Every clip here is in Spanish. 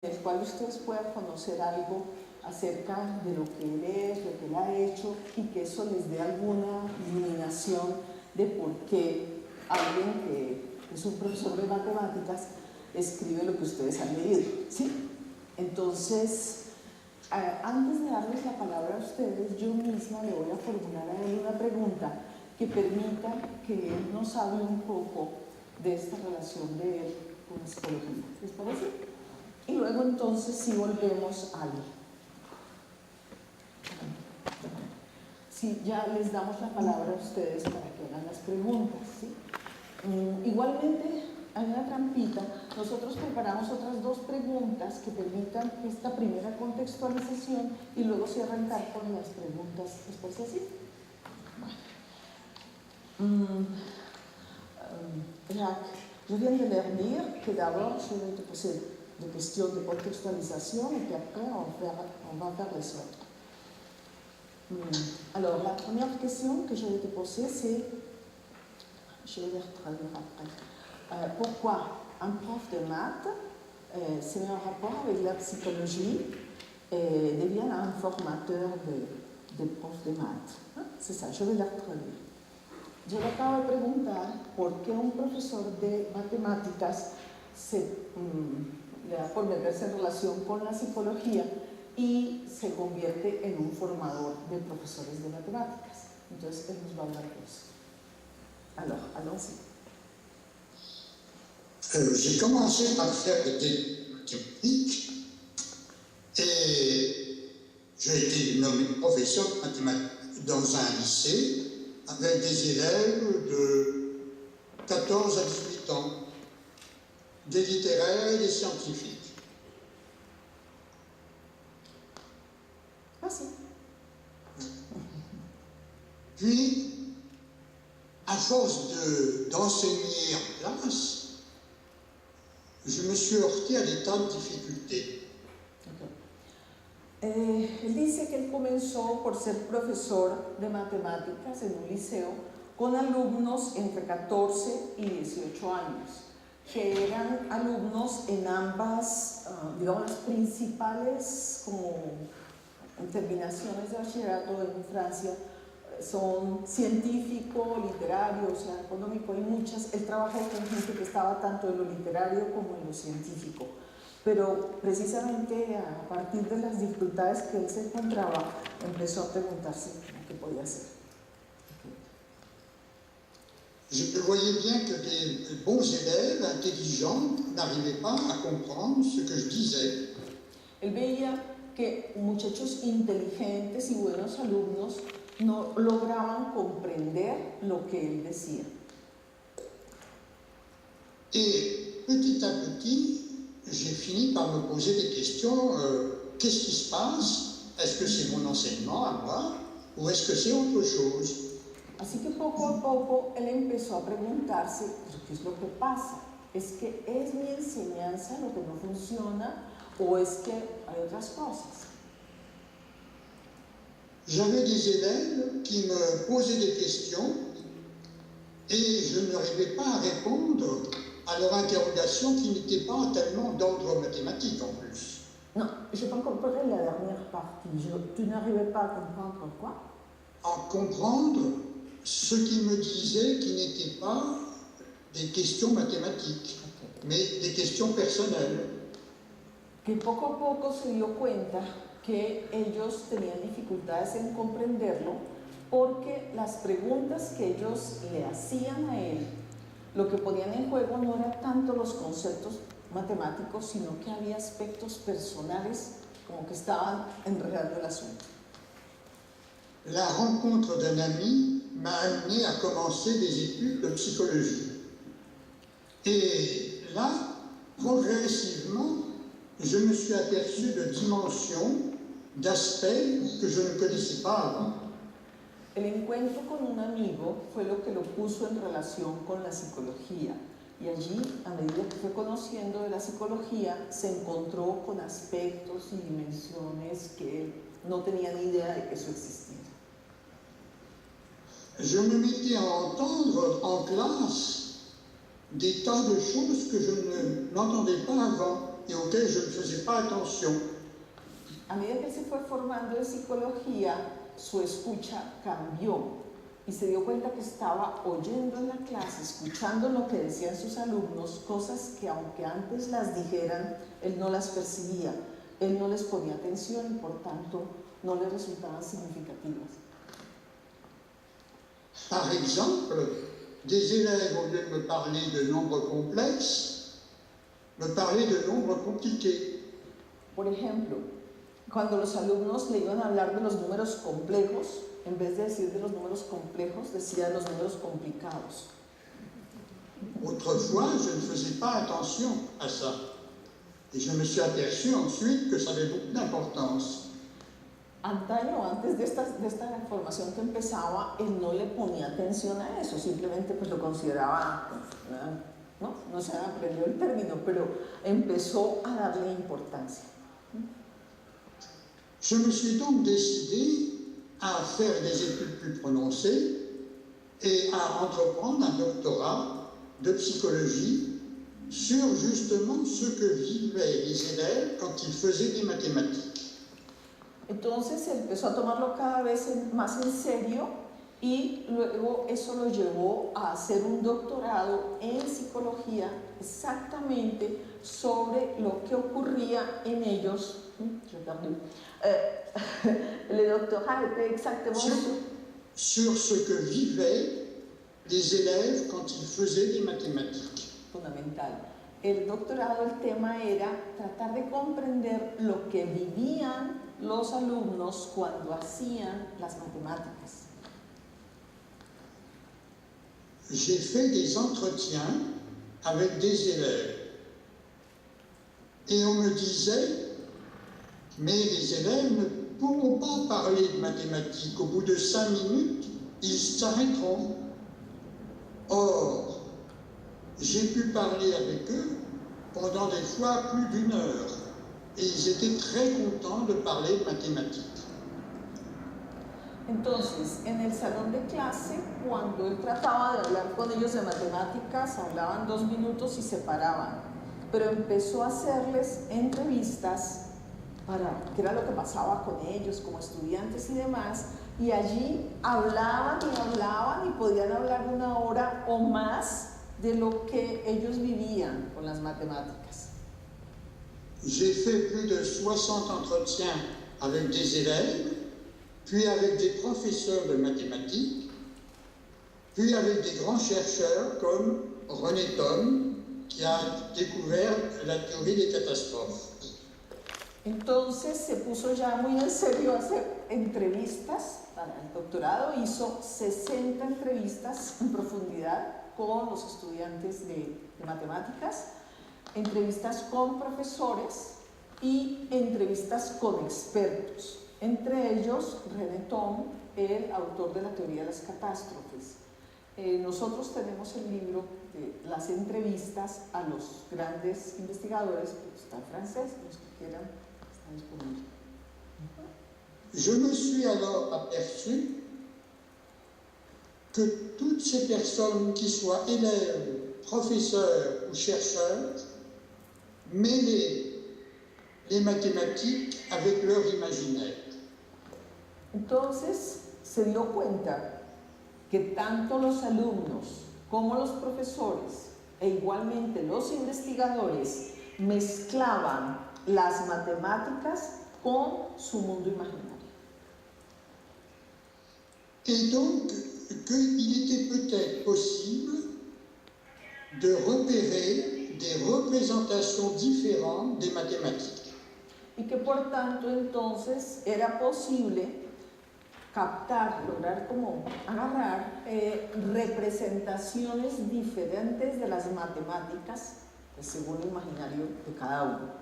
el cual ustedes puedan conocer algo acerca de lo que él es, lo que él ha hecho, y que eso les dé alguna iluminación de por qué alguien que es un profesor de matemáticas escribe lo que ustedes han leído, ¿sí? Entonces, antes de darles la palabra a ustedes, yo misma le voy a formular a él una pregunta que permita que él nos hable un poco de esta relación de él con la psicología. ¿Les parece? Y luego entonces sí volvemos a él. Sí, ya les damos la palabra a ustedes para que hagan las preguntas, ¿sí? Igualmente, hay una trampita. Nosotros preparamos otras dos preguntas que permitan esta primera contextualización y luego sí arrancar con las preguntas después así. Jacques, je viens de leur dire que d'abord je vais te poser des questions de contextualisation et puis après on va faire les autres. Alors, la première question que je vais te poser, c'est, je vais les traduire après, pourquoi un prof de maths se met en rapport avec la psychologie et devient un formateur de profs de maths? C'est ça, je vais les traduire. Yo le acabo de preguntar por qué un profesor de matemáticas le da por meterse en relación con la psicología y se convierte en un formador de profesores de matemáticas. Entonces, él nos va a hablar de eso. Alors, allons-y. J'ai commencé par faire des mathématiques et j'ai été nommé professeur de mathématiques dans un lycée avec des élèves de 14 à 18 ans, des littéraires et des scientifiques. Merci. Puis, à force d'enseigner en classe, je me suis heurté à des tas de difficultés. Él dice que él comenzó por ser profesor de matemáticas en un liceo con alumnos entre 14 y 18 años, que eran alumnos en ambas, digamos, las principales como terminaciones de bachillerato en Francia, son científico, literario, o sea, económico, hay muchas. Él trabajó con gente que estaba tanto en lo literario como en lo científico. Pero precisamente a partir de las dificultades que él se encontraba, empezó a preguntarse qué podía hacer. Je voyais bien que des bons élèves, intelligents, n'arrivaient pas à comprendre ce que je disais. Él veía que muchachos inteligentes y buenos alumnos no lograban comprender lo que él decía. Et petit à petit, j'ai fini par me poser des questions. Qu'est-ce qui se passe? Est-ce que c'est mon enseignement à moi ou est-ce que c'est autre chose? Así que poco a poco él empezó a preguntarse, ¿qué es lo que pasa? ¿Es que es mi enseñanza lo que no funciona o es que hay otras cosas? J'avais des élèves qui me posaient des questions et je n'arrivais pas à répondre à leur interrogation qui n'était pas tellement d'ordre mathématique en plus. Non, je n'ai pas compris la dernière partie. Tu n'arrivais pas à comprendre quoi? À comprendre ce qu'ils me disaient qui n'étaient pas des questions mathématiques, mais des questions personnelles. Que poco a poco se dio cuenta que ellos tenían dificultades en comprenderlo porque las preguntas que ellos le hacían a él, lo que ponían en juego no era tanto los conceptos matemáticos, sino que había aspectos personales como que estaban enredando el asunto. La rencontre d'un ami m'a amené à commencer des études de psychologie. Et là, progressivement, je me suis aperçu de dimensions, d'aspects que je ne connaissais pas avant. El encuentro con un amigo fue lo que lo puso en relación con la psicología. Y allí, a medida que fue conociendo de la psicología, se encontró con aspectos y dimensiones que él no tenía ni idea de que eso existía. Je me mettais à entendre en classe des tas de choses que je n'entendais pas avant. et auxquels je ne faisais pas attention. A medida que él se fue formando en psicología, su escucha cambió y se dio cuenta que estaba oyendo en la clase, escuchando lo que decían sus alumnos, cosas que aunque antes las dijeran, él no las percibía, él no les ponía atención y por tanto no le resultaban significativas. Par exemple, des élèves, au lieu de me parler de nombres complexes, me parlaient de nombres compliqués. Por ejemplo, cuando los alumnos le iban a hablar de los números complejos, en vez de decir de los números complejos, decía de los números complicados. Autrefois, je ne faisais pas attention à ça. Et je me suis aperçu ensuite que ça avait beaucoup d'importance. Antaño, antes de esta formación que empezaba, él no le ponía atención a eso, simplemente pues lo consideraba, no se aprendió el término, pero empezó a darle importancia. Je me suis donc décidé à faire des études plus prononcées et à entreprendre un doctorat de psychologie sur justement ce que vivaient les élèves quand ils faisaient des mathématiques. Entonces empezó a tomarlo cada vez más en serio y luego eso lo llevó a hacer un doctorado en psicología exactamente sobre lo que ocurría en ellos. Le doctorat était exactement sur ce que vivaient les élèves quand ils faisaient des mathématiques. Fundamental. El doctorado, el tema era tratar de comprender lo que vivían los alumnos cuando hacían las matemáticas. J'ai fait des entretiens avec des élèves et on me disait mais les élèves ne pourront pas parler de mathématiques. Au bout de 5 minutes, ils s'arrêteront. Or, j'ai pu parler avec eux pendant des fois plus d'1 heure. Et ils étaient très contents de parler de mathématiques. Entonces, en el salón de clase, cuando él trataba de hablar con ellos de matemáticas, hablaban 2 minutos y se paraban. Pero empezó a hacerles entrevistas para qué era lo que pasaba con ellos como estudiantes y demás, y allí hablaban y podían hablar 1 hora o más de lo que ellos vivían con las matemáticas. J'ai fait plus de 60 entretiens avec des élèves, puis avec des professeurs de mathématiques, puis avec des grands chercheurs comme René Thom, qui a découvert la théorie des catastrophes. Entonces se puso ya muy en serio a hacer entrevistas para el doctorado, hizo 60 entrevistas en profundidad con los estudiantes de matemáticas, entrevistas con profesores y entrevistas con expertos, entre ellos René Thom, el autor de la teoría de las catástrofes. Nosotros tenemos el libro de las entrevistas a los grandes investigadores, está en francés, los que quieran. Je me suis alors aperçu que toutes ces personnes, qui soient élèves, professeurs ou chercheurs, mêlaient les mathématiques avec leur imaginaire. Entonces se dio cuenta que tanto los alumnos como los profesores e igualmente los investigadores mezclaban las matemáticas con su mundo imaginario. Et donc, qu'il était peut-être possible de repérer des représentations différentes des mathématiques. Y que por tanto entonces era posible captar, lograr como agarrar representaciones diferentes de las matemáticas según el imaginario de cada uno.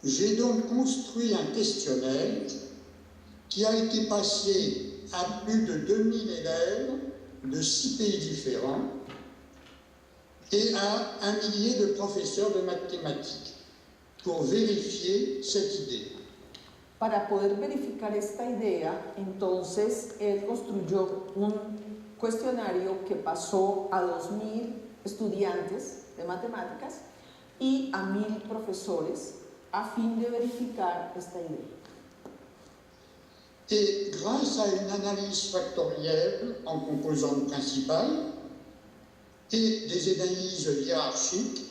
J'ai donc construit un questionnaire qui a été passé à plus de 2000 élèves de 6 pays différents et à 1 millier de professeurs de mathématiques pour vérifier cette idée. Para poder verificar esta idea, entonces él construyó un cuestionario que pasó a 2000 estudiantes de matemáticas y a 1000 profesores a fin de verificar esta idea. Et grâce à une analyse factorielle en composantes principales et des analyses hiérarchiques,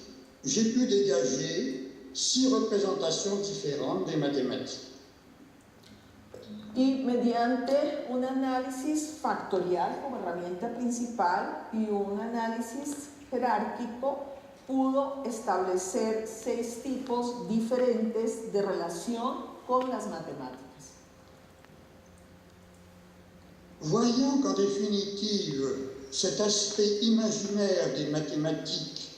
j'ai pu dégager 6 représentations différentes des mathématiques. Y mediante un análisis factorial como herramienta principal y un análisis jerárquico, pudo establecer 6 tipos diferentes de relación con las matemáticas. Voyant qu'en définitive, cet aspect imaginaire des mathématiques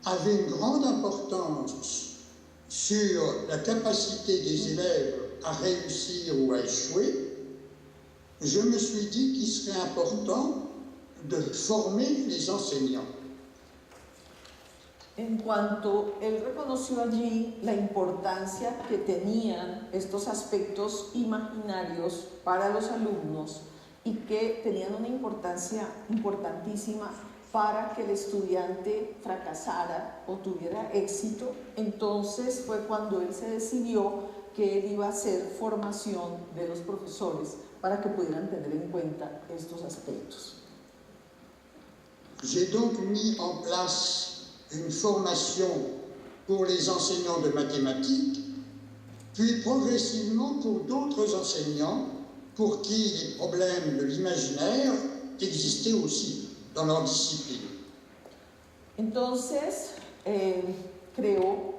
avait une grande importance sur la capacité des élèves à réussir ou à échouer, je me suis dit qu'il serait important de former les enseignants. En cuanto él reconoció allí la importancia que tenían estos aspectos imaginarios para los alumnos y que tenían una importancia importantísima para que el estudiante fracasara o tuviera éxito, entonces fue cuando él se decidió que él iba a hacer formación de los profesores para que pudieran tener en cuenta estos aspectos. J'ai donc mis en place une formation pour les enseignants de mathématiques, puis progressivement pour d'autres enseignants pour qui les problèmes de l'imaginaire existaient aussi dans leur discipline. Entonces, creó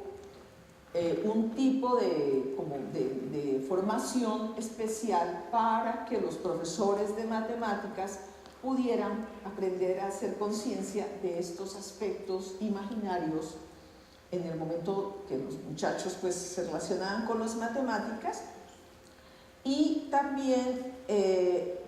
un tipo de formación especial para que los profesores de matemáticas pudieran aprender a hacer conciencia de estos aspectos imaginarios en el momento que los muchachos pues, se relacionaban con las matemáticas, y también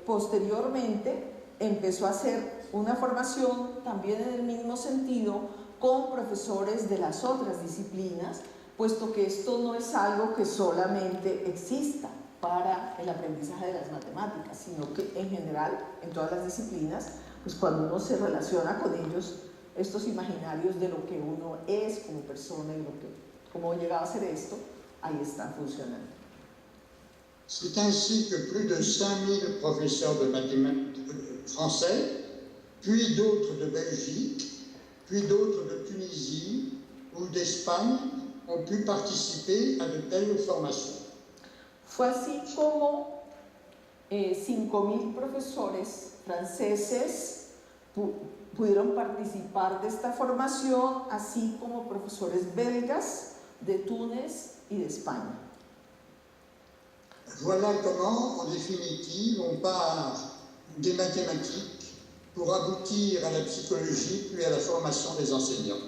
posteriormente empezó a hacer una formación también en el mismo sentido con profesores de las otras disciplinas, puesto que esto no es algo que solamente exista para el aprendizaje de las matemáticas, sino que en general, en todas las disciplinas, pues cuando uno se relaciona con ellos, estos imaginarios de lo que uno es como persona y cómo ha llegado a ser esto, ahí están funcionando. C'est ainsi que plus de 5000 professeurs de mathématiques français, puis d'autres de Belgique, puis d'autres de Tunisie ou d'Espagne ont pu participer à de telles formations. Fue así como 5000 profesores franceses pudieron participar de esta formación, así como profesores belgas de Túnez y de España. Voilà comment, en définitive, on part des mathématiques pour aboutir à la psychologie puis à la formation des enseignants.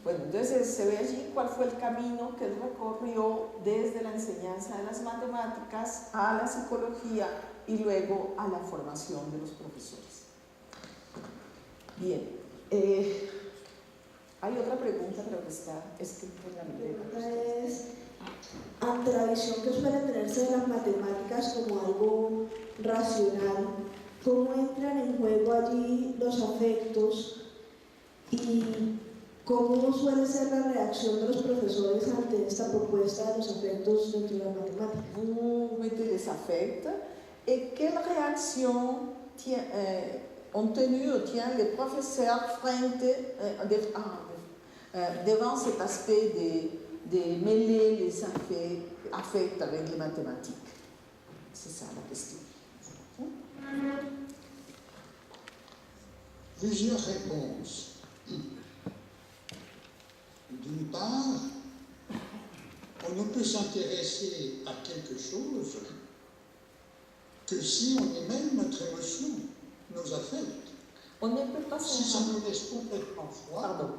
Bueno, entonces se ve allí cuál fue el camino que él recorrió desde la enseñanza de las matemáticas a la psicología y luego a la formación de los profesores. Bien, hay otra pregunta, pero que está escrita en la libreta. Es, ante la visión que suele tenerse de las matemáticas como algo racional, ¿cómo entran en juego allí los afectos y cómo suele ser la reacción de los profesores ante esta propuesta de los afectos dentro de la matemática? Vous mettez les affects et quelle réaction ont tenu les professeurs devant cet aspect de mêler les affects avec les mathématiques? C'est ça la question. Plusieurs réponses. D'une part, on ne peut s'intéresser à quelque chose que si on y mêle notre émotion, nos affects. On ne peut pas Si ça nous laisse complètement froid. Pardon,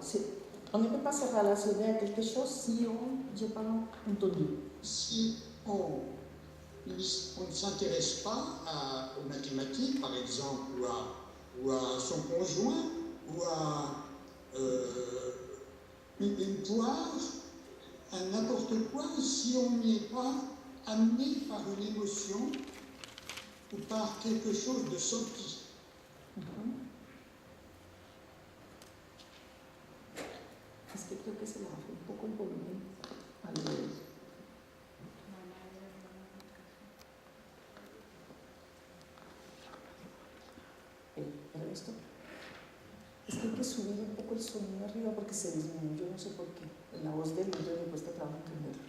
on ne peut pas se relationner à quelque chose si on... J'ai pas entendu. Si on ne s'intéresse pas aux mathématiques, par exemple, ou à son conjoint, ou à une poire, à n'importe quoi, si on n'y est pas amené par une émotion ou par quelque chose de senti. Est-ce que esto? Es que hay que subir un poco el sonido arriba porque se disminuyó, no sé por qué. En la voz del libro le cuesta trabajo entenderlo.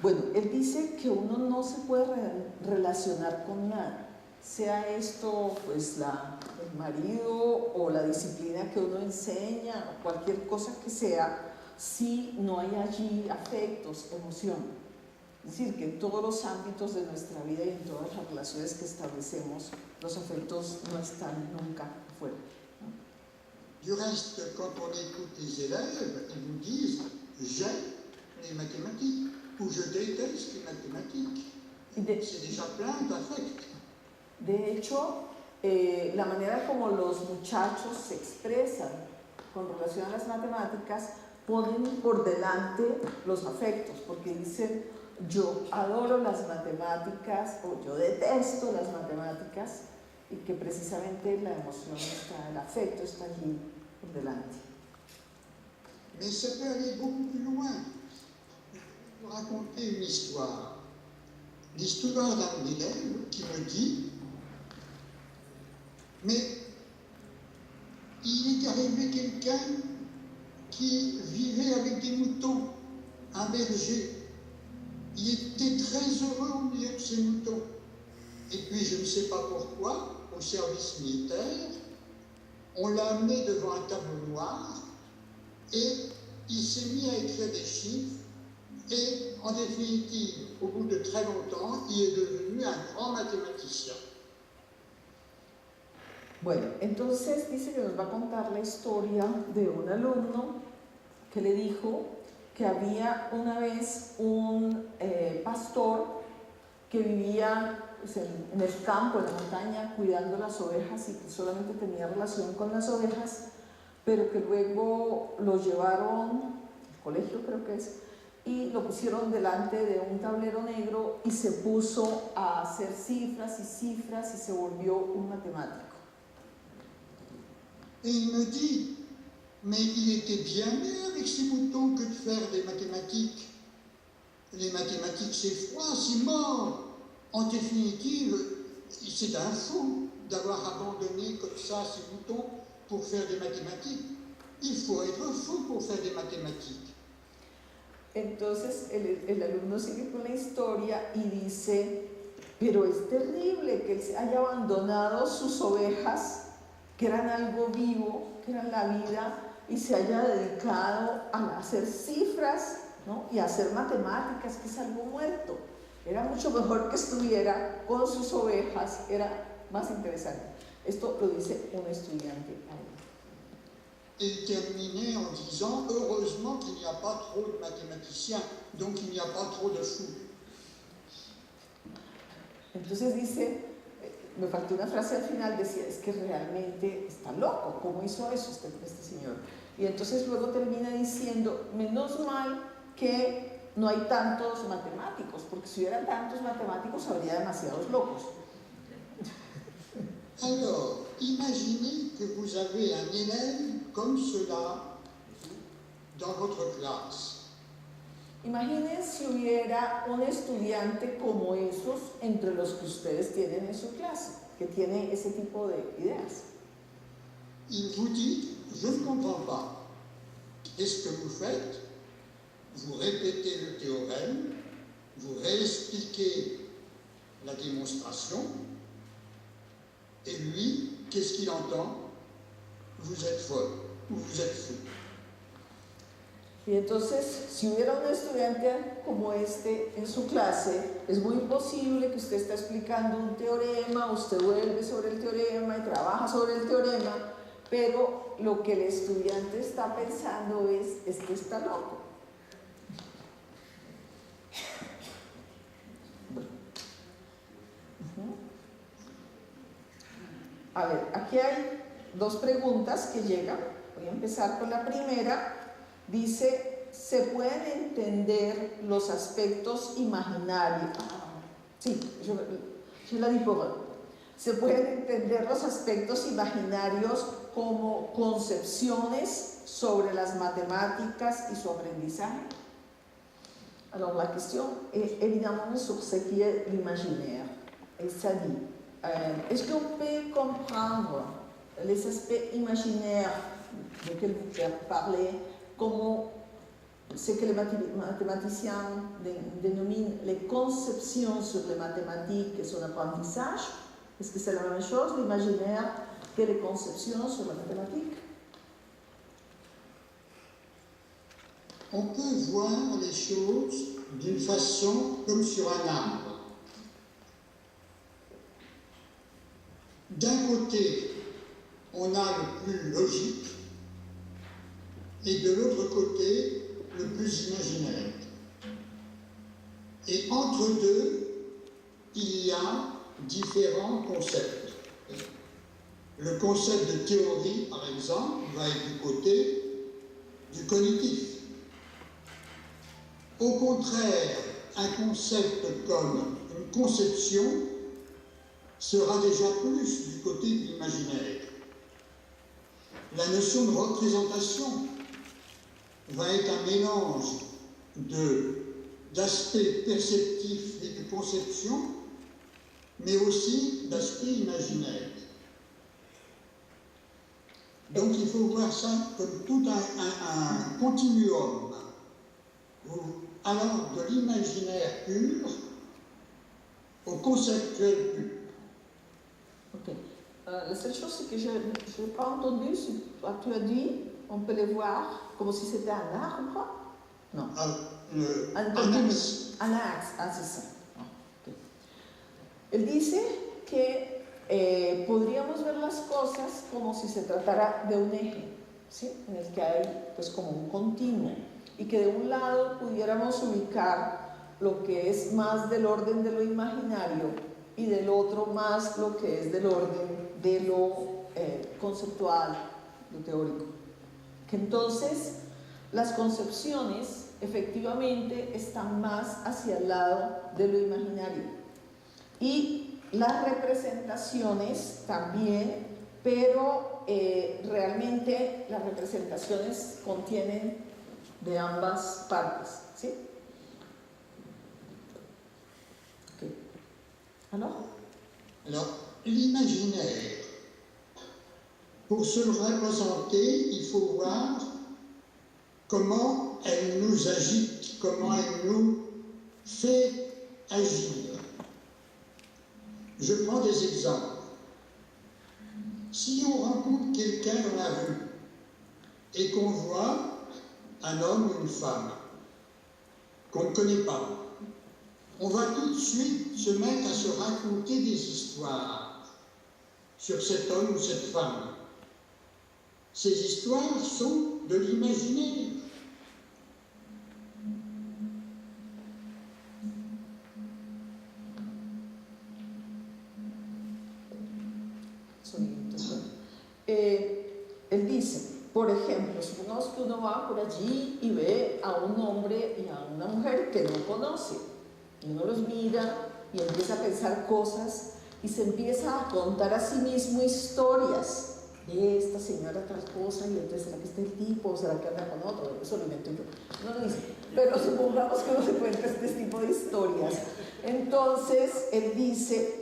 Bueno, él dice que uno no se puede relacionar con nada, sea esto pues el marido o la disciplina que uno enseña o cualquier cosa que sea, si no hay allí afectos, emoción. Es decir, que en todos los ámbitos de nuestra vida y en todas las relaciones que establecemos, los afectos no están nunca fuera. Du reste, quand on écoute les élèves, ils nous disent « j'aime les mathématiques » ou « je déteste les mathématiques ». C'est déjà plein d'affects. De hecho, la manera como los muchachos se expresan con relación a las matemáticas ponen por delante los afectos, porque dicen yo adoro las matemáticas o yo detesto las matemáticas, y que precisamente la emoción está, el afecto está allí por delante. Mais ça peut aller beaucoup plus loin. Je vais vous raconter une histoire. L'histoire d'un élève qui me dit « Mais il est arrivé quelqu'un qui vivait avec des moutons, un berger. Il était très heureux au milieu de ses moutons. Et puis, je ne sais pas pourquoi, au service militaire, on l'a amené devant un tableau noir et il s'est mis à écrire des chiffres et, en définitive, au bout de très longtemps, il est devenu un grand mathématicien. Bueno, entonces dice que nos va a contar la historia de un alumno que le dijo que había una vez un pastor que vivía pues, en el campo, en la montaña, cuidando las ovejas y que solamente tenía relación con las ovejas, pero que luego lo llevaron al colegio, creo que es, y lo pusieron delante de un tablero negro y se puso a hacer cifras y cifras y se volvió un matemático. Et il me dit, mais il était bien mieux avec ses moutons que de faire des mathématiques. Les mathématiques, c'est froid, c'est mort. En définitive, c'est un fou d'avoir abandonné comme ça ses moutons pour faire des mathématiques. Il faut être fou pour faire des mathématiques. Entonces el alumno sigue con la historia y dice, pero es terrible que él haya abandonado sus ovejas, que eran algo vivo, que eran la vida, y se haya dedicado a hacer cifras, ¿no? Y a hacer matemáticas, que es algo muerto. Era mucho mejor que estuviera con sus ovejas, era más interesante. Esto lo dice un estudiante ahí. Et terminait en disant « Heureusement qu'il n'y a pas trop de mathématiciens, donc il n'y a pas trop de fous. » Entonces dice, me faltó una frase al final, decía, es que realmente está loco, ¿cómo hizo eso este señor? Y entonces luego termina diciendo, menos mal que no hay tantos matemáticos, porque si hubiera tantos matemáticos habría demasiados locos. Alors, imaginez que vous avez un élève comme cela dans votre classe. Imaginen si hubiera un estudiante como esos entre los que ustedes tienen en su clase, que tiene ese tipo de ideas. Il vous dit, je ne comprends pas. Qu'est-ce que vous faites? Vous répétez le théorème, vous réexpliquez la démonstration, et lui, qu'est-ce qu'il entend? Vous êtes folle, ou vous êtes fou. Y entonces, si hubiera un estudiante como este en su clase, es muy posible que usted está explicando un teorema, usted vuelve sobre el teorema y trabaja sobre el teorema, pero lo que el estudiante está pensando es que está loco. A ver, aquí hay dos preguntas que llegan. Voy a empezar con la primera. Dice, ¿se pueden entender los aspectos imaginarios? Sí, yo la digo. ¿Se pueden entender los aspectos imaginarios como concepciones sobre las matemáticas y su aprendizaje? Alors la question est évidemment sur ce qui est l'imaginaire. Et ça dit, est-ce qu'on peut comprendre les aspects imaginaires desquels vous parlez, comme ce que les mathématiciens dénominent les conceptions sur les mathématiques et son apprentissage. Est-ce que c'est la même chose, l'imaginaire, que les conceptions sur la mathématique? On peut voir les choses d'une façon comme sur un arbre. D'un côté, on a le plus logique, et de l'autre côté, le plus imaginaire. Et entre deux, il y a différents concepts. Le concept de théorie, par exemple, va être du côté du cognitif. Au contraire, un concept comme une conception sera déjà plus du côté de l'imaginaire. La notion de représentation va être un mélange d'aspects perceptifs et de conception, mais aussi d'aspects imaginaires. Donc il faut voir ça comme tout un continuum, où allant de l'imaginaire pur au conceptuel pur. Ok. La seule chose, c'est que je n'ai pas entendu ce que tu as dit. On peut les voir comme si c'était un arbre? Non. Un axe. Un axe, c'est ça. Okay. Él dice que podríamos ver las cosas como si se tratara de un eje, ¿sí? En el que hay pues como un continuo, y que de un lado pudiéramos ubicar lo que es más del orden de lo imaginario y del otro más lo que es del orden de lo conceptual, lo teórico. Que entonces las concepciones efectivamente están más hacia el lado de lo imaginario y las representaciones también, pero realmente las representaciones contienen de ambas partes, ¿sí? Okay. Alors, l'imaginaire, pour se le représenter, il faut voir comment elle nous agite, comment elle nous fait agir. Je prends des exemples. Si on rencontre quelqu'un dans la rue et qu'on voit un homme ou une femme qu'on ne connaît pas, on va tout de suite se mettre à se raconter des histoires sur cet homme ou cette femme. Ces histoires sont de l'imaginaire. Él dice, por ejemplo, supongamos que uno va por allí y ve a un hombre y a una mujer que no conoce, y uno los mira y empieza a pensar cosas y se empieza a contar a sí mismo historias. De esta señora tal cosa, y entonces ¿será que está el tipo o será que anda con otro? Eso lo invento yo. No lo dice, pero supongamos que uno se cuenta este tipo de historias. Entonces él dice,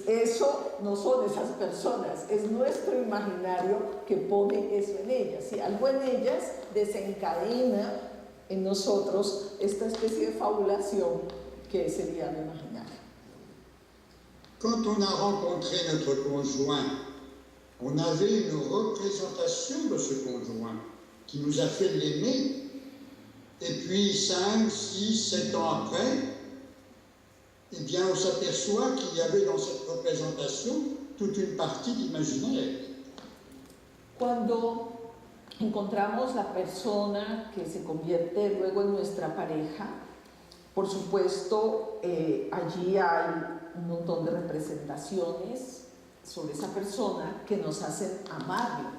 eso no son esas personas, es nuestro imaginario que pone eso en ellas. ¿Sí? Algo en ellas desencadena en nosotros esta especie de fabulación que sería lo imaginario. Quand on a rencontré notre conjoint, on avait une représentation de ce conjoint qui nous a fait l'aimer, et puis 5, 6, 7 ans après, eh bien on s'aperçoit qu'il y avait dans cette représentation toute une partie d'imaginaire. Cuando encontramos la persona que se convierte luego en nuestra pareja, por supuesto allí hay un montón de representaciones sobre esa persona que nos hacen amarlo,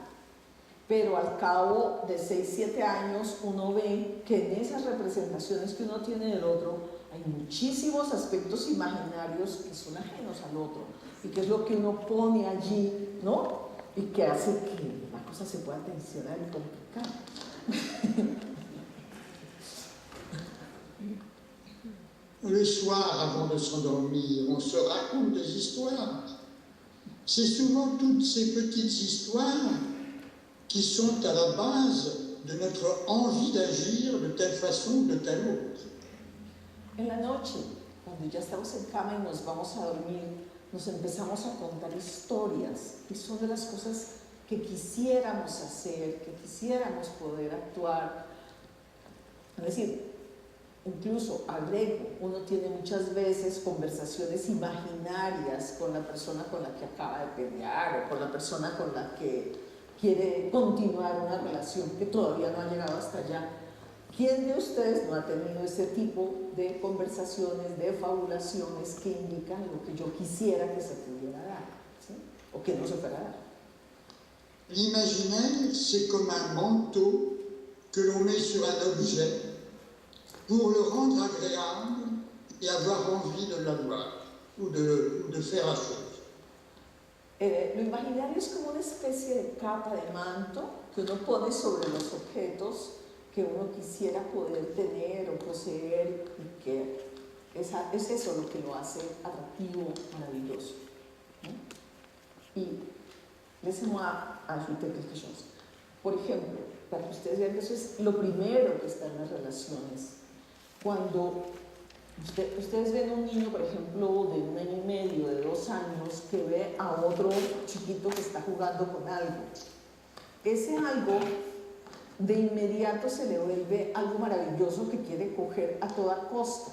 pero al cabo de 6, 7 años uno ve que en esas representaciones que uno tiene del otro hay muchísimos aspectos imaginarios que son ajenos al otro, y que es lo que uno pone allí, ¿no? Y que hace que la cosa se pueda tensionar y complicar. Le soir, avant de s'endormir, on se raconte des histoires. c'est souvent toutes ces petites histoires qui sont à la base de notre envie d'agir de telle façon ou de telle autre. En la noche, cuando ya estamos en cama y nos vamos a dormir, nos empezamos a contar historias y son de las cosas que quisiéramos hacer, que quisiéramos poder actuar. Es decir, incluso agrego, uno tiene muchas veces conversaciones imaginarias con la persona con la que acaba de pelear o con la persona con la que quiere continuar una relación que todavía no ha llegado hasta allá. ¿Quién de ustedes no ha tenido ese tipo de conversaciones, de fabulaciones que indican lo que yo quisiera que se pudiera dar, ¿sí? O que no se fuera a dar? L'imaginaire, c'est comme un manteau que l'on met sur un objet pour le rendre agréable et avoir envie de l'avoir ou de faire la chose. Lo imaginario es como una especie de capa de manto que uno pone sobre los objetos que uno quisiera poder tener o poseer y que es eso lo que lo hace atractivo, maravilloso. Y laissez-moi ajouter quelque chose. Por ejemplo, para que ustedes vean que eso es lo primero que está en las relaciones. Cuando ustedes ven un niño, por ejemplo, de 1 año y medio, de 2 años, que ve a otro chiquito que está jugando con algo, ese algo de inmediato se le vuelve algo maravilloso que quiere coger a toda costa.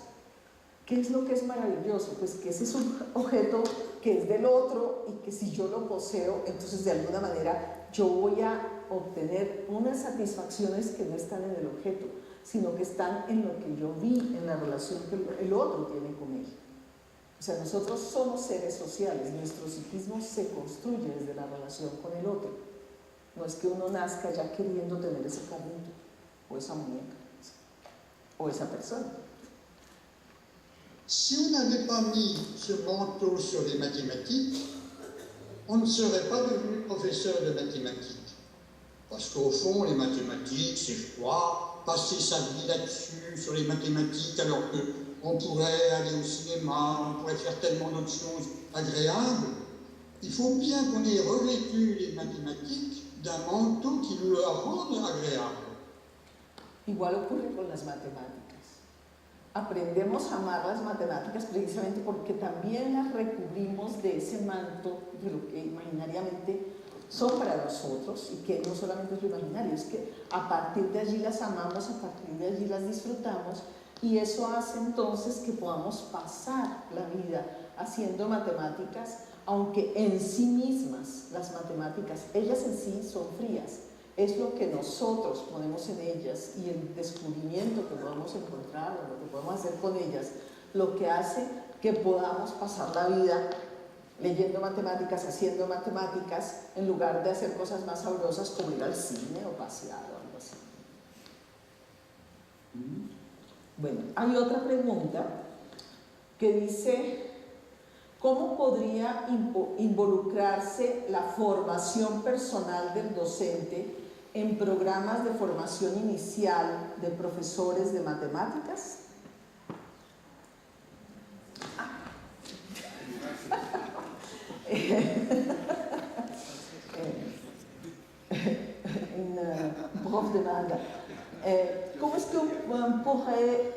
¿Qué es lo que es maravilloso? Pues que ese es un objeto que es del otro y que si yo lo poseo, entonces de alguna manera yo voy a obtener unas satisfacciones que no están en el objeto, sino que están en lo que yo vi, en la relación que el otro tiene con él. O sea, nosotros somos seres sociales, nuestro psiquismo se construye desde la relación con el otro. No es que uno nazca ya queriendo tener ese carrito, o esa muñeca, o esa persona. Si on n'avait pas mis ce manteau sur les mathématiques, on ne serait pas devenu professeur de mathématiques. Parce qu'au fond, les mathématiques, c'est froid, passer sa vie là-dessus, sur les mathématiques, alors qu'on pourrait aller au cinéma, on pourrait faire tellement d'autres choses agréables. Il faut bien qu'on ait revêtu les mathématiques d'un manteau qui nous le rende agréable. Igual ocurre con las matemáticas. Aprendemos a amar las matemáticas precisamente porque también las recubrimos de ese manto de lo que imaginariamente son para nosotros y que no solamente es lo imaginario, es que a partir de allí las amamos, a partir de allí las disfrutamos y eso hace entonces que podamos pasar la vida haciendo matemáticas, aunque en sí mismas las matemáticas, ellas en sí son frías. Es lo que nosotros ponemos en ellas y el descubrimiento que podemos encontrar o lo que podemos hacer con ellas, lo que hace que podamos pasar la vida leyendo matemáticas, haciendo matemáticas, en lugar de hacer cosas más sabrosas como ir al cine o pasear o algo así. Bueno, hay otra pregunta que dice: ¿cómo podría involucrarse la formación personal del docente en programas de formación inicial de profesores de matemáticas? Prof demande comment est-ce qu'on pourrait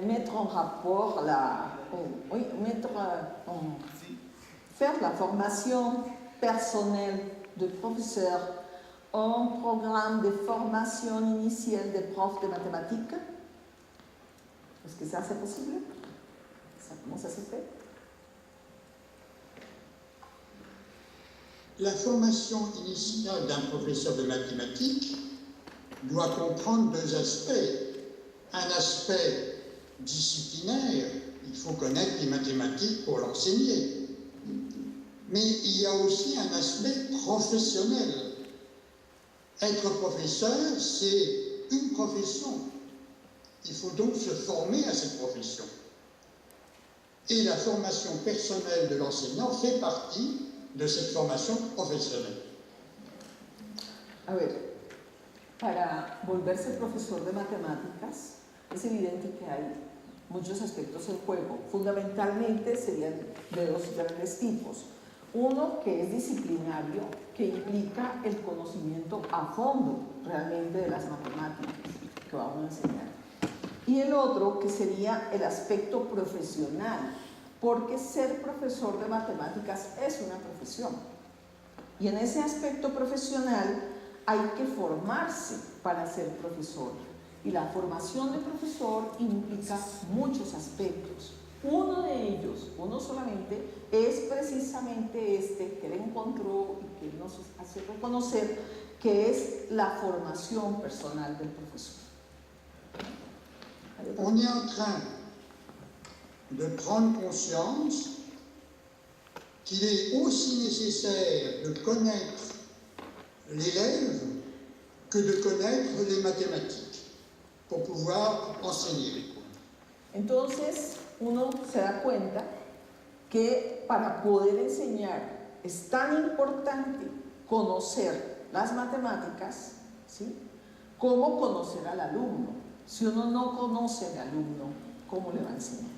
mettre en rapport faire la formation personnelle de professeur en programme de formation initiale de profs de mathématiques? Est-ce que ça c'est possible? Comment ça se fait? La formation initiale d'un professeur de mathématiques doit comprendre 2 aspects. Un aspect disciplinaire, il faut connaître les mathématiques pour l'enseigner. Mais il y a aussi un aspect professionnel. Être professeur, c'est une profession. Il faut donc se former à cette profession. Et la formation personnelle de l'enseignant fait partie de cette formation professionnelle. A ver, para volverse profesor de matemáticas es evidente que hay muchos aspectos en juego. Fundamentalmente serían de 2 grandes tipos. Uno que es disciplinario, que implica el conocimiento a fondo realmente de las matemáticas que vamos a enseñar. Y el otro que sería el aspecto profesional, porque ser profesor de matemáticas es una profesión. Y en ese aspecto profesional hay que formarse para ser profesor. Y la formación de profesor implica muchos aspectos. Uno de ellos, uno solamente, es precisamente este que él encontró y que nos hace reconocer, que es la formación personal del profesor. On est en train de prendre conscience qu'il est aussi nécessaire de connaître l'élève que de connaître les mathématiques pour pouvoir enseigner. Entonces, uno se da cuenta que para poder enseñar es tan importante conocer las matemáticas, ¿sí?, como conocer al alumno. Si uno no conoce al alumno, ¿cómo le va a enseñar?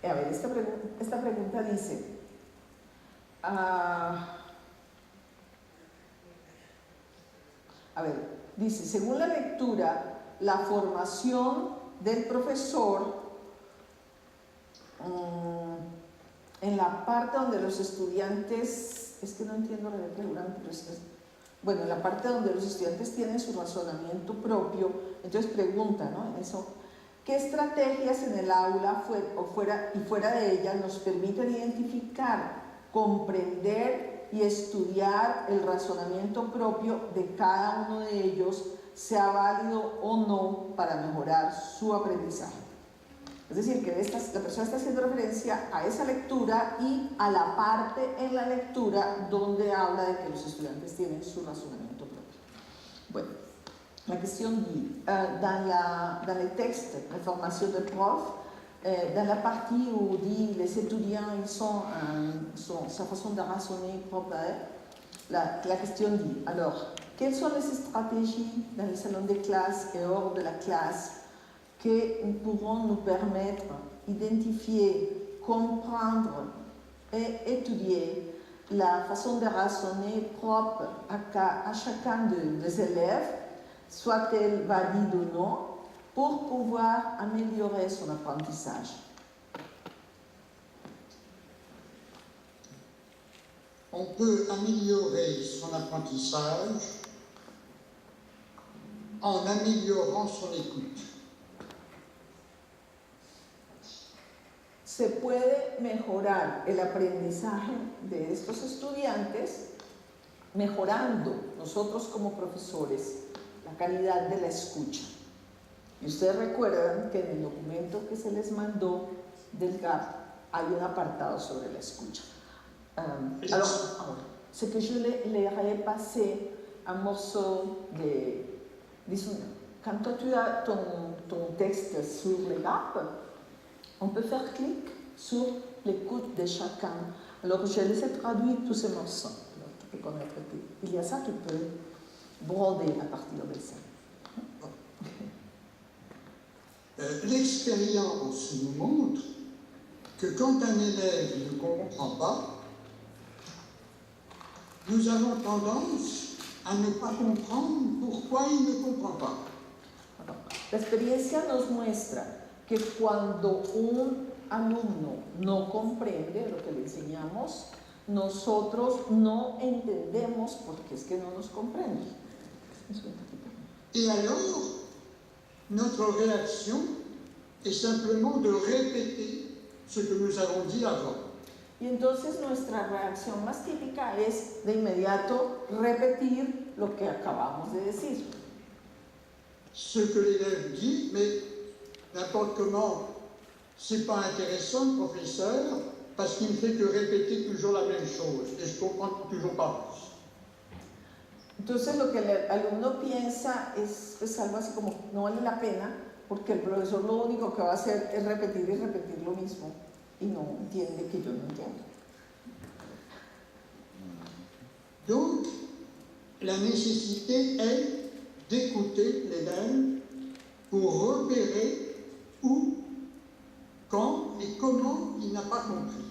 A ver, esta pregunta dice, dice, según la lectura, la formación del profesor en la parte donde los estudiantes, es que no entiendo la letra seguramente, pero bueno, en la parte donde los estudiantes tienen su razonamiento propio, entonces pregunta, ¿no?, en eso, ¿qué estrategias en el aula fuera de ella nos permiten identificar, comprender y estudiar el razonamiento propio de cada uno de ellos, sea válido o no para mejorar su aprendizaje? Es decir, que la persona está haciendo referencia a esa lectura y a la parte en la lectura donde habla de que los estudiantes tienen su razonamiento propio. Bueno, la question dit, dans les textes de formation de prof, dans la partie où dit les étudiants, sa façon de raisonner propre à eux, la question dit, alors, quelles sont les stratégies dans le salon de classe et hors de la classe que pourront nous permettre d'identifier, comprendre et étudier la façon de raisonner propre à chacun des élèves, soit-elle valide ou non, pour pouvoir améliorer son apprentissage? On peut améliorer son apprentissage en améliorant son écoute. Se puede mejorar el aprendizaje de estos estudiantes mejorando nosotros como profesores la calidad de la escucha. Y ustedes recuerdan que en el documento que se les mandó del GAP hay un apartado sobre la escucha. Alors, ce que je les repassé un morceau de... Disons, quand toi tu as ton texte sur le GAP, on peut faire clic sur l'écoute de chacun. Alors, je les ai traduits tous ces morceaux. Alors, tu peux connaître. Il y a ça, tu peux broder à partir de ça. L'expérience nous montre que quand un élève ne comprend pas, nous avons tendance a ne pas comprendre pourquoi il ne comprend pas. La experiencia nos muestra que cuando un alumno no comprende lo que le enseñamos, nosotros no entendemos por qué es que no nos comprende. Et alors, notre réaction est simplement de répéter ce que nous avons dit avant. Y entonces nuestra reacción más típica es de inmediato repetir lo que acabamos de decir. Ce que l'élève dit, mais n'importe comment, c'est pas intéressant, le professeur, parce qu'il ne fait que répéter toujours la même chose, et je comprends toujours pas plus. Entonces lo que el alumno piensa es algo así como, no vale la pena, porque el profesor lo único que va a hacer es repetir y repetir lo mismo, y no entiende que yo no entiendo. Donc, la nécessité est d'écouter l'élève pour repérer où, quand et comment il n'a pas compris.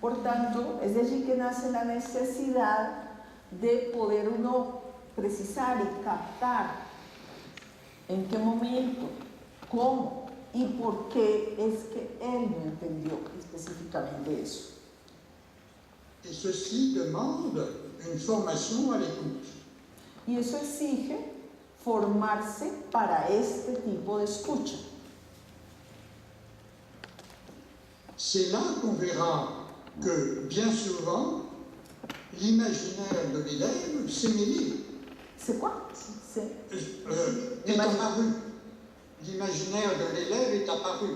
Por tanto, es de allí que nace la necesidad de poder uno precisar y captar en qué momento, cómo y por qué es que él no entendió específicamente eso. Et ceci demande une formation à l'écoute. Y eso exige formarse para este tipo de escucha. C'est là qu'on verra que bien souvent, l'imaginaire de l'élève s'est mêlé, ¿C'est quoi? C'est est apparu. L'imaginaire de l'élève est apparu.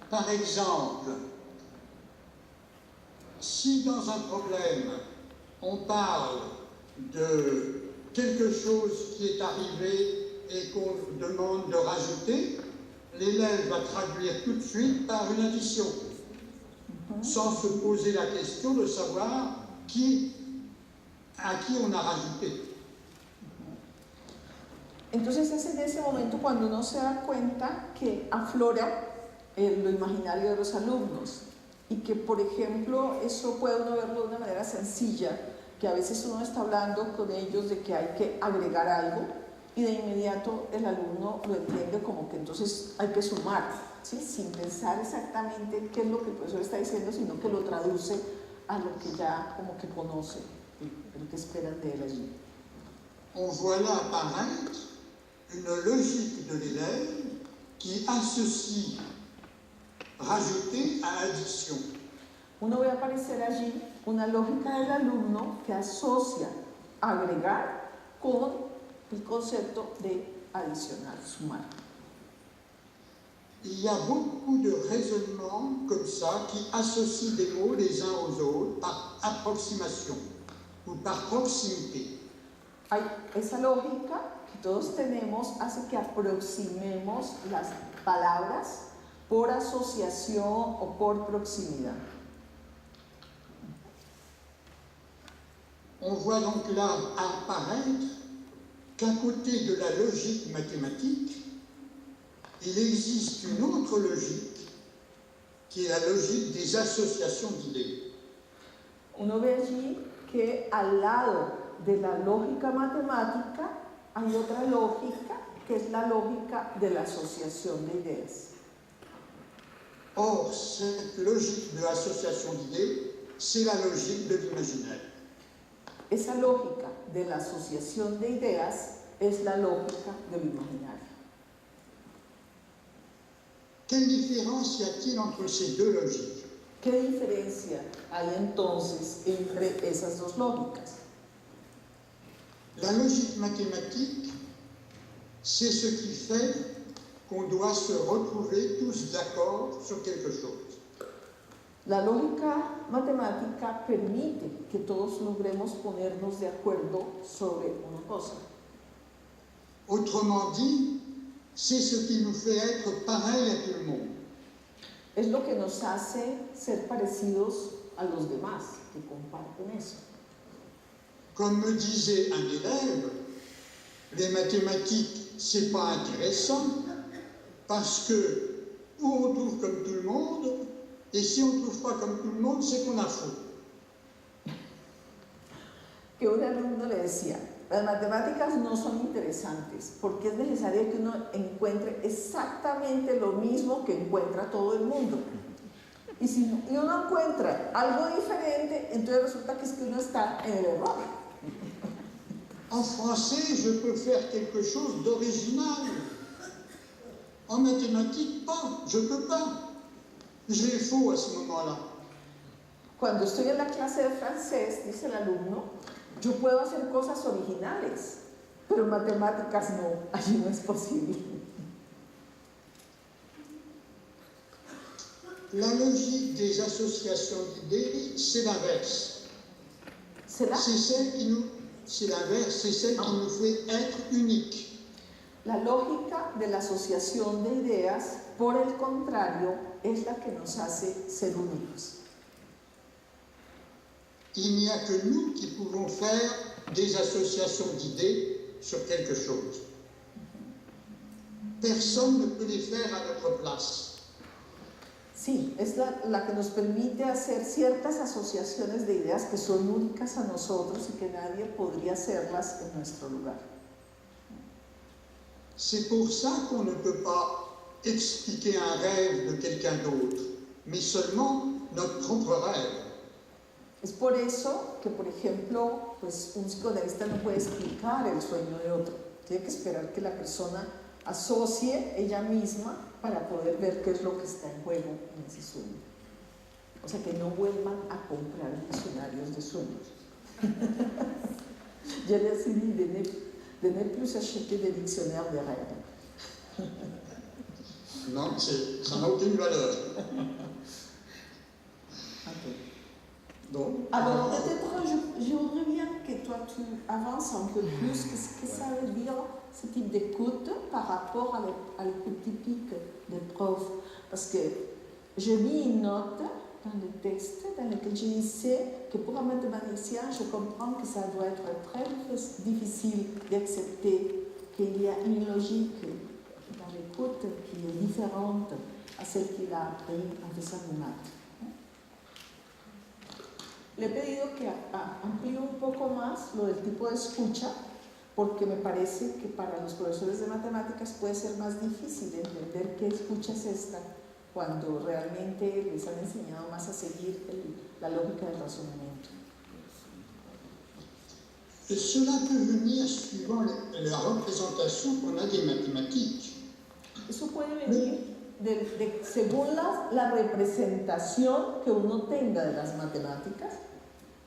Par exemple, si dans un problème, on parle de quelque chose qui est arrivé et qu'on demande de rajouter, l'élève va traduire tout de suite par une addition, sans se poser la question de savoir à qui on a rajouté. Entonces es en ese momento cuando uno se da cuenta que aflora lo imaginario de los alumnos y que, por ejemplo, eso puede uno verlo de una manera sencilla, que a veces uno está hablando con ellos de que hay que agregar algo y de inmediato el alumno lo entiende como que entonces hay que sumar, ¿sí? Sin pensar exactamente qué es lo que el profesor está diciendo, sino que lo traduce a lo que ya como que conoce, lo que esperan de él allí. On voit là apparaître une logique de l'élève qui associe rajouter à addition. Uno ve aparecer allí una lógica del alumno que asocia agregar con el concepto de adicionar, sumar. Il y a beaucoup de raisonnements comme ça qui associent des mots les uns aux autres par approximation ou par proximité. Hay esa lógica que todos tenemos hace que aproximemos las palabras por asociación o por proximidad. On voit donc là apparaître qu'à côté de la logique mathématique, il existe une autre logique qui est la logique des associations d'idées. Uno ve allí que al lado de la lógica matemática hay otra lógica que es la lógica de la asociación de ideas. Or, cette logique de l'association d'idées, c'est la logique de l'imaginaire. Esa lógica de la asociación de ideas es la lógica del imaginario. Quelle différence y a-t-il entre ces deux logiques? ¿Qué diferencia hay entonces entre esas dos lógicas? La logique mathématique, c'est ce qui fait qu'on doit se retrouver tous d'accord sur quelque chose. La lógica matemática permite que todos logremos ponernos de acuerdo sobre una cosa. Autrement dit, c'est ce qui nous fait être pareil à tout le monde. Es lo que nos hace ser parecidos a los demás que comparten eso. Comme me disait un élève, les mathématiques, c'est pas intéressant parce que où on trouve comme tout le monde, et si on ne trouve pas comme tout le monde, c'est qu'on a faux. Que un alumno le decía, las matemáticas no son interesantes porque es necesario que uno encuentre exactamente lo mismo que encuentra todo el mundo. Y si uno encuentra algo diferente, entonces resulta que es que uno está en el error. En français, je peux faire quelque chose d'original. En mathématiques, pas. Je peux pas. J'ai faux à ce moment-là. Cuando estoy en la clase de francés, dice el alumno, yo puedo hacer cosas originales, pero en matemáticas no, allí no es posible. La logique des associations d'idées, c'est l'inverse. C'est celle qui nous fait être unique. La lógica de la asociación de ideas, por el contrario, es la que nos hace ser únicos. Il n'y a que nous qui pouvons faire des associations d'idées sur quelque chose. Personne ne peut les faire à notre place. Sí, es la que nos permite hacer ciertas asociaciones de ideas que son únicas a nosotros y que nadie podría hacerlas en nuestro lugar. C'est pour ça qu'on ne peut pas expliquer un rêve de quelqu'un d'autre, mais seulement notre propre rêve. Es por eso que, por ejemplo, pues un psicoanalista no puede explicar el sueño de otro. Tiene que esperar que la persona asocie ella misma para poder ver qué es lo que está en juego en ese sueño. O sea, que no vuelvan a comprar diccionarios de sueños. Je les ai dit de ne plus acheter des dictionnaires de rêves. Non, ça n'a aucune valeur. Okay. Donc, Alors, peut-être, je voudrais bien que toi, tu avances un peu plus. Qu'est-ce que ça veut dire, ce type d'écoute, par rapport à l'écoute typique des profs? Parce que j'ai mis une note dans le texte dans lequel je disais que pour un mathématicien, je comprends que ça doit être très difficile d'accepter qu'il y a une logique dans l'écoute qui est différente à celle qu'il a appris en faisant des maths. Le he pedido que amplíe un poco más lo del tipo de escucha, porque me parece que para los profesores de matemáticas puede ser más difícil entender qué escucha es esta cuando realmente les han enseñado más a seguir la lógica del razonamiento. cela peut venir suivant la représentation qu'on a des mathématiques. Eso puede venir según la representación que uno tenga de las matemáticas.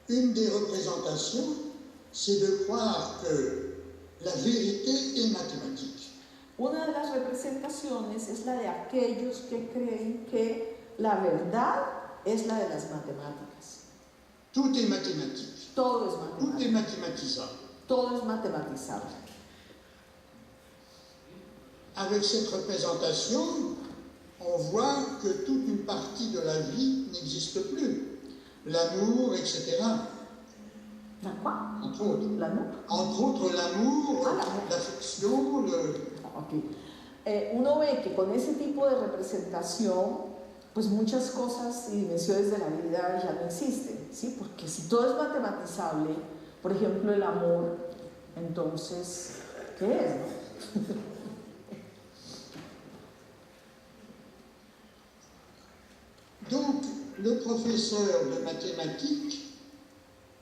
Une des représentations, c'est de croire que la vérité est mathématique. Una de las representaciones es la de aquellos que creen que la verdad es la de las matemáticas. Tout est mathématique. Todo es Tout est matemático. mathématisable. Todo es matematizable. Avec cette représentation, on voit que toute une partie de la vie n'existe plus. L'amour, etc. ¿La cual? Entre autres. ¿L'amour? Entre autres, l'amour, l'amour. l'affection, Okay. Uno ve que con ese tipo de representación, pues muchas cosas y dimensiones de la vida ya no existen, ¿sí? Porque si todo es matematizable, por ejemplo el amor, entonces, ¿qué es, no? Donc, le professeur de mathématiques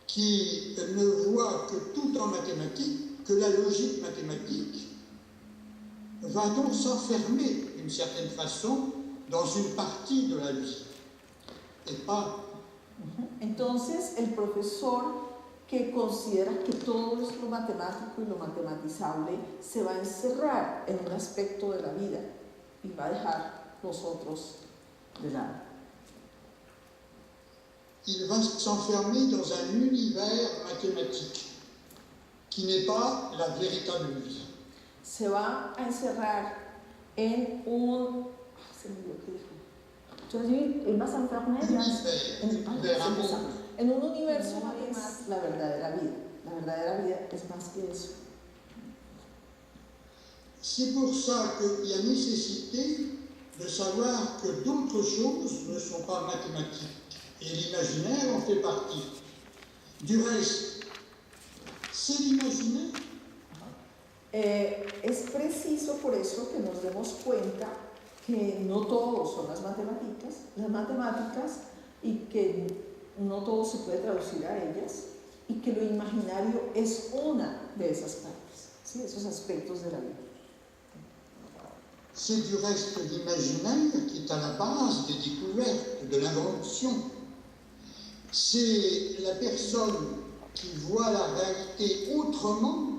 qui ne voit que tout en mathématiques, que la logique mathématique, va donc s'enfermer d'une certaine façon dans une partie de la vie. Et pas. Entonces, el profesor que considera que todo es lo matemático y lo matematizable se va a encerrar en un aspecto de la vida y va a dejar los otros de lado. Il va s'enfermer dans un univers mathématique qui n'est pas la véritable vie. Se va a encerrar en un... se me olvidó qué dijo. Entonces, él va a enfermar en un universo que no es la verdadera vida. La verdadera vida es más que eso. C'est pour ça qu'il y a nécessité de savoir que d'autres choses ne sont pas mathématiques. Et l'imaginaire en fait partie. Du reste, c'est l'imaginaire. Es preciso por eso que nos demos cuenta que no todo son las matemáticas y que no todo se puede traducir a ellas y que lo imaginario es una de esas partes, ¿sí? Esos aspectos de la vida. C'est du reste l'imaginaire qui est à la base des découvertes, de l'invention. C'est la personne qui voit la réalité autrement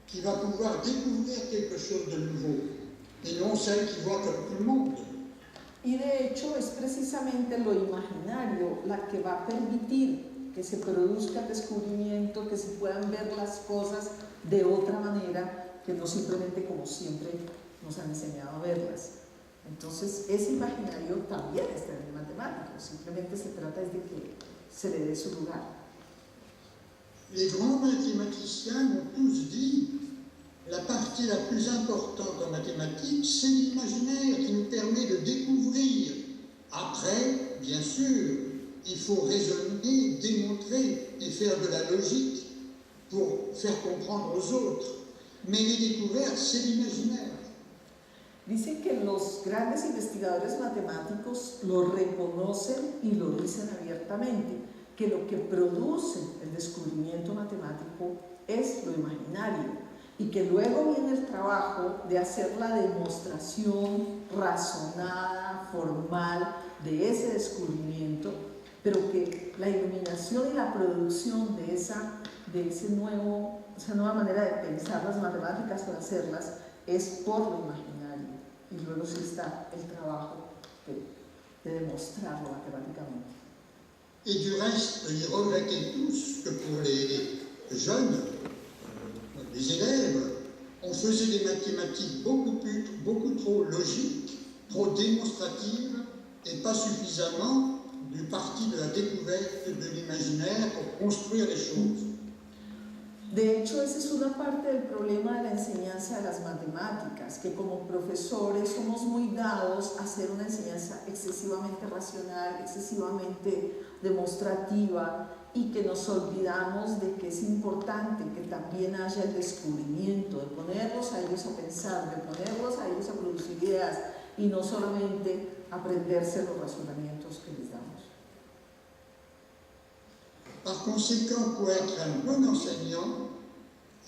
qui va pouvoir découvrir quelque chose de nouveau, et non celle qui voit comme tout le monde. Y de hecho es precisamente lo imaginario la que va a permitir que se produzca descubrimiento, que se puedan ver las cosas de otra manera, que no simplemente como siempre nos han enseñado a verlas. Entonces, ese imaginario también está en el matemático, simplemente se trata de que se le dé su lugar. Les grands mathématiciens m'ont tous dit la partie la plus importante en mathématiques, c'est l'imaginaire qui nous permet de découvrir. Après, bien sûr, il faut raisonner, démontrer et faire de la logique pour faire comprendre aux autres. Mais les découvertes, c'est l'imaginaire. Dice que los grandes investigadores matemáticos lo reconocen y lo dicen abiertamente, que lo que produce el descubrimiento matemático es lo imaginario y que luego viene el trabajo de hacer la demostración razonada, formal de ese descubrimiento, pero que la iluminación y la producción de esa nueva manera de pensar las matemáticas para hacerlas es por lo imaginario. Y luego sí está el trabajo de demostrarlo matemáticamente. Et du reste, ils regrettaient tous que pour les jeunes, les élèves, on faisait des mathématiques beaucoup trop logiques, trop démonstratives et pas suffisamment du parti de la découverte de l'imaginaire pour construire les choses. De hecho, esa es una parte del problema de la enseñanza de las matemáticas, que como profesores somos muy dados a hacer una enseñanza excesivamente racional, excesivamente demostrativa, y que nos olvidamos de que es importante que también haya el descubrimiento, de ponerlos a ellos a pensar, de ponerlos a ellos a producir ideas, y no solamente aprenderse los razonamientos que les damos. Par conséquent, pour être un bon enseignant,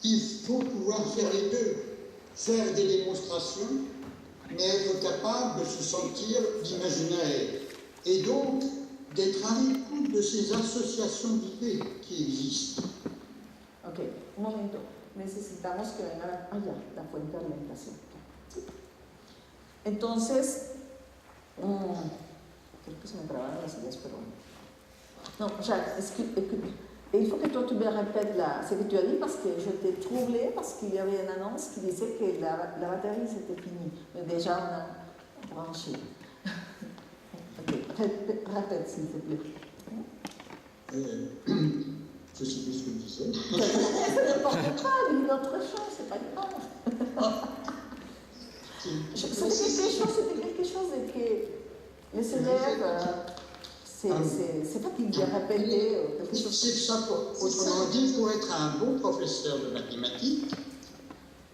il faut pouvoir faire les deux, faire des démonstrations, mais être capable de se sentir l'imaginaire, et donc d'être à l'écoute de ces associations d'idées qui existent. Ok, un momento, necesitamos que venga la fuente de alimentación. ¿Sí? Entonces, creo que se me trabaron las ideas, pero bueno. Non, Jacques, il faut que toi tu me répètes ce que tu as dit parce que je t'ai troublé parce qu'il y avait une annonce qui disait que la batterie c'était fini, mais déjà on a branché. Ok, répète s'il te plaît. Je ne sais plus ce que je disais. Ça n'importe pas, dis d'autres choses, c'est pas grave. C'était quelque chose de que les élèves... C'est pas qu'il y a répété quelque chose. C'est ça. Autrement dit, pour être un bon professeur de mathématiques,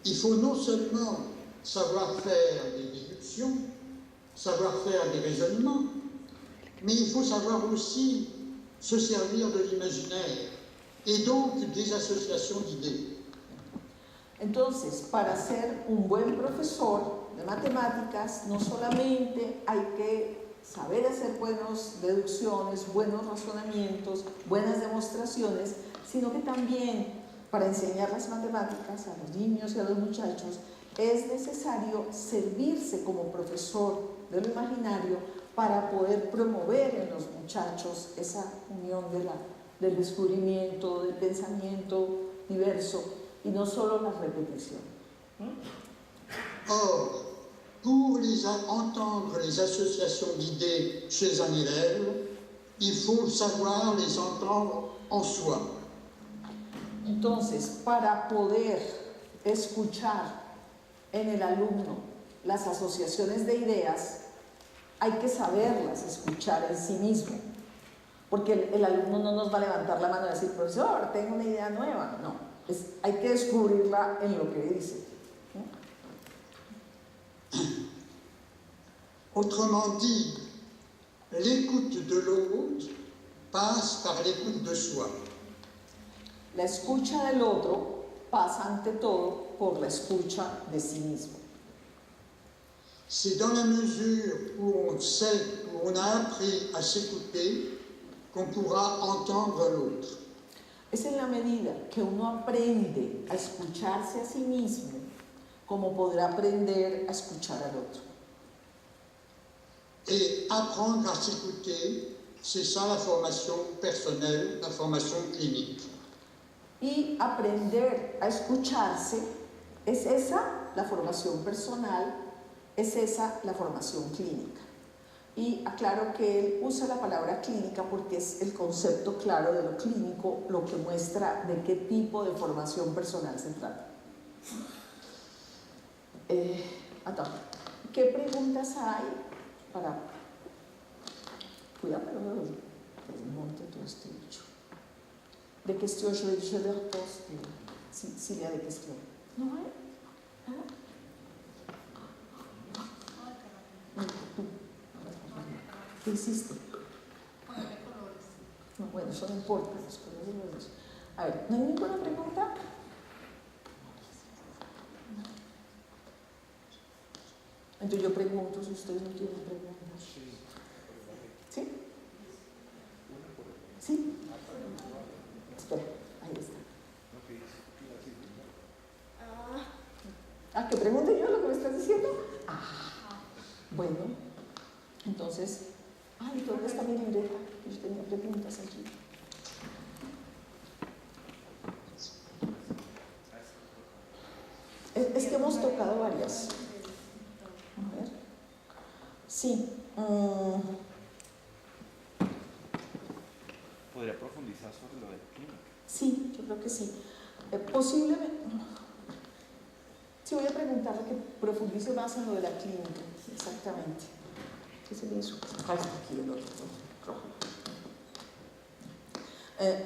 il faut non seulement savoir faire des déductions, savoir faire des raisonnements, mais il faut savoir aussi se servir de l'imaginaire et donc des associations d'idées. Entonces, para ser un buen profesor de matemáticas, no solamente hay que saber hacer buenas deducciones, buenos razonamientos, buenas demostraciones, sino que también para enseñar las matemáticas a los niños y a los muchachos es necesario servirse como profesor de lo imaginario para poder promover en los muchachos esa unión del descubrimiento, del pensamiento diverso y no solo la repetición. Or, pour entendre les associations d'idées chez un élève, il faut savoir les entendre en soi. Entonces, para poder escuchar en el alumno las asociaciones de ideas, hay que saberlas escuchar en sí mismo, porque el alumno no nos va a levantar la mano y decir, profesor, tengo una idea nueva. No, hay que descubrirla en lo que dice. Autrement dit, l'écoute de l'autre passe par l'écoute de soi. La escucha del otro pasa ante todo por la escucha de sí mismo. C'est dans la mesure où on a appris à s'écouter qu'on pourra entendre l'autre. Es en la medida que uno aprende a escucharse a sí mismo, como podrá aprender a escuchar al otro. Et apprendre à s'écouter, c'est ça la formation personnelle, la formation clinique. Y aprender a escucharse, es esa la formación personal, es esa la formación clínica. Y aclaro que él usa la palabra clínica porque es el concepto claro de lo clínico, lo que muestra de qué tipo de formación personal se trata. Attends, ¿qué preguntas hay para... Cuidado, pero monte todo este bicho. Des questions, je leur pose s'il y a des questions. Non, hein? ¿Qué hiciste? No, bueno, eso no importa, los colores. A ver, ¿no hay ninguna pregunta? Entonces yo pregunto si ustedes no tienen preguntas. ¿Sí? ¿Sí? Espera, ahí está. ¿Que pregunte yo lo que me estás diciendo? Bueno, entonces, ¿y dónde está mi libreta? Yo tenía preguntas aquí. Es que hemos tocado varias. A ver. Sí. ¿Podría profundizar sobre lo del clínico? Sí, yo creo que sí. Posiblemente. Sí, voy a preguntarle que profundice más en lo de la clínica. Exactamente. ¿Qué sería eso? Aquí el otro.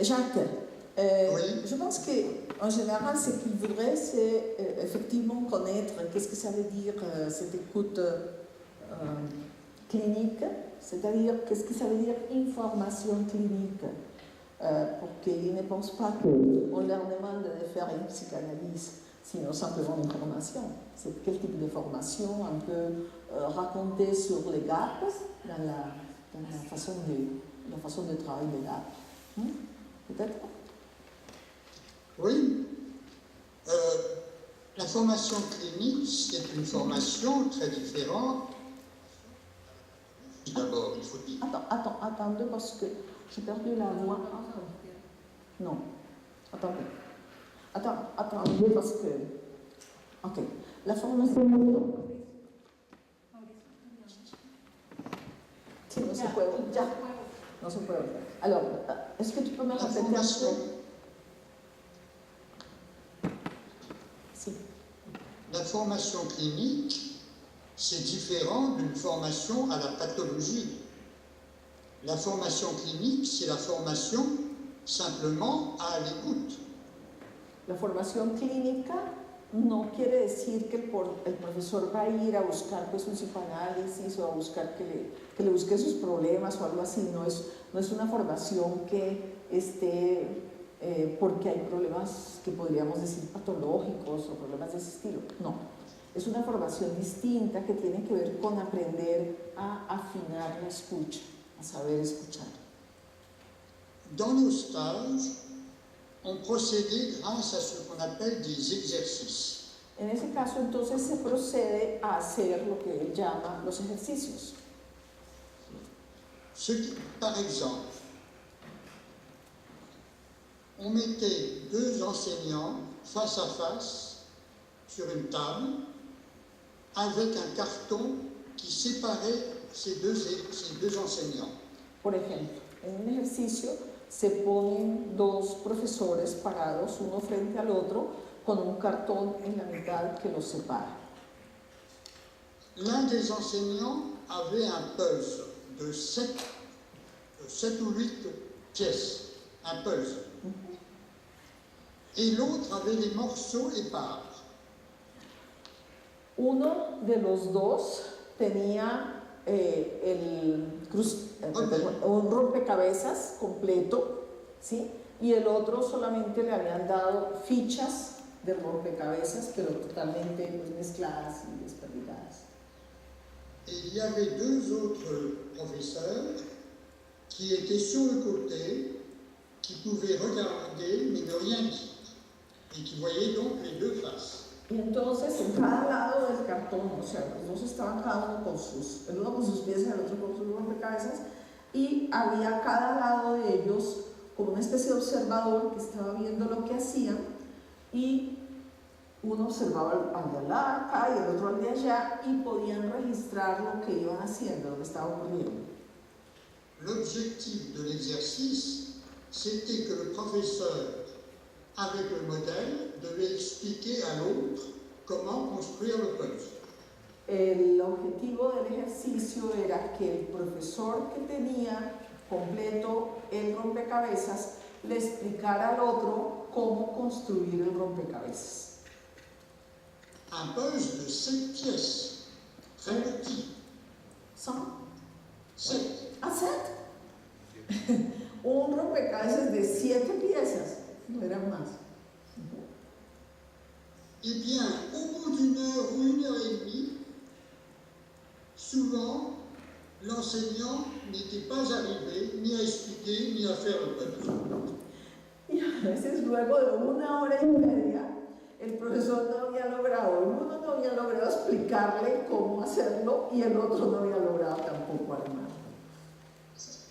Jacques, oui. je pense qu'en général, ce qu'il voudrait, c'est effectivement connaître qu'est-ce que ça veut dire cette écoute clinique, c'est-à-dire qu'est-ce que ça veut dire information clinique, pour qu'ils ne pensent pas qu'on leur demande de faire une psychanalyse, sinon simplement une formation. C'est quel type de formation on peut raconter sur les gaps dans la façon de travail des gaps. Peut-être? Oui. La formation clinique, c'est une formation très différente. D'abord, il faut dire. Attendez, parce que j'ai perdu la voix. Non. Attendez, parce que... Ok. La formation... Si, no se puede. Ya. No se puede. Alors, est-ce que tu peux me répéter un peu? Si. La formation clinique, c'est différent d'une formation à la pathologie. La formation clinique, c'est la formation simplement à l'écoute. La formación clínica no quiere decir que el profesor va a ir a buscar pues, un psicoanálisis o a buscar que le busque sus problemas o algo así. No es una formación que esté porque hay problemas que podríamos decir patológicos o problemas de ese estilo. No, es una formación distinta que tiene que ver con aprender a afinar la escucha, a saber escuchar. Dans nos stages, on procédait grâce à ce qu'on appelle des exercices. En ese caso, entonces, se procede a hacer lo que él llama los ejercicios. Par exemple, on mettait deux enseignants face à face sur une table avec un carton qui séparait ces deux enseignants. Por ejemplo, en un ejercicio se ponen dos profesores parados uno frente al otro con un cartón en la mitad que los separa. L'un des enseignants avait un puzzle de 7 ou 8 pièces, un puzzle. Et l'autre avait les morceaux épars. Uno de los dos tenía un rompecabezas completo, ¿sí? Y el otro solamente le habían dado fichas de rompecabezas, pero totalmente pues, mezcladas y desperdigadas. Et il y avait deux autres professeurs qui étaient sur le côté, qui pouvaient regarder mais ne rien dire, et qui voyaient donc les deux faces. Y entonces en cada lado del cartón, o sea, los dos estaban cada uno el uno con sus piezas y el otro con sus rompecabezas, y había a cada lado de ellos como una especie de observador que estaba viendo lo que hacían, y uno observaba al de acá y el otro al de allá, y podían registrar lo que iban haciendo, lo que estaba ocurriendo. L'objectif de l'exercice, c'était que le professeur, avec le modèle, devait expliquer à l'autre comment construire le punch. El objetivo del ejercicio era que el profesor que tenía completo el rompecabezas le explicara al otro cómo construir el rompecabezas. Un punch de 7 pièces, très petit. 7. ¿Ah, 7? Un rompecabezas de 7 piezas, no eran más. Eh bien, au bout d'1 heure ou 1 heure et demie, souvent, l'enseignant n'était pas arrivé ni à expliquer ni à faire le punch. Y a veces luego de 1 hora y media, el profesor no había logrado, uno no había logrado explicarle cómo hacerlo y el otro no había logrado tampoco armarlo.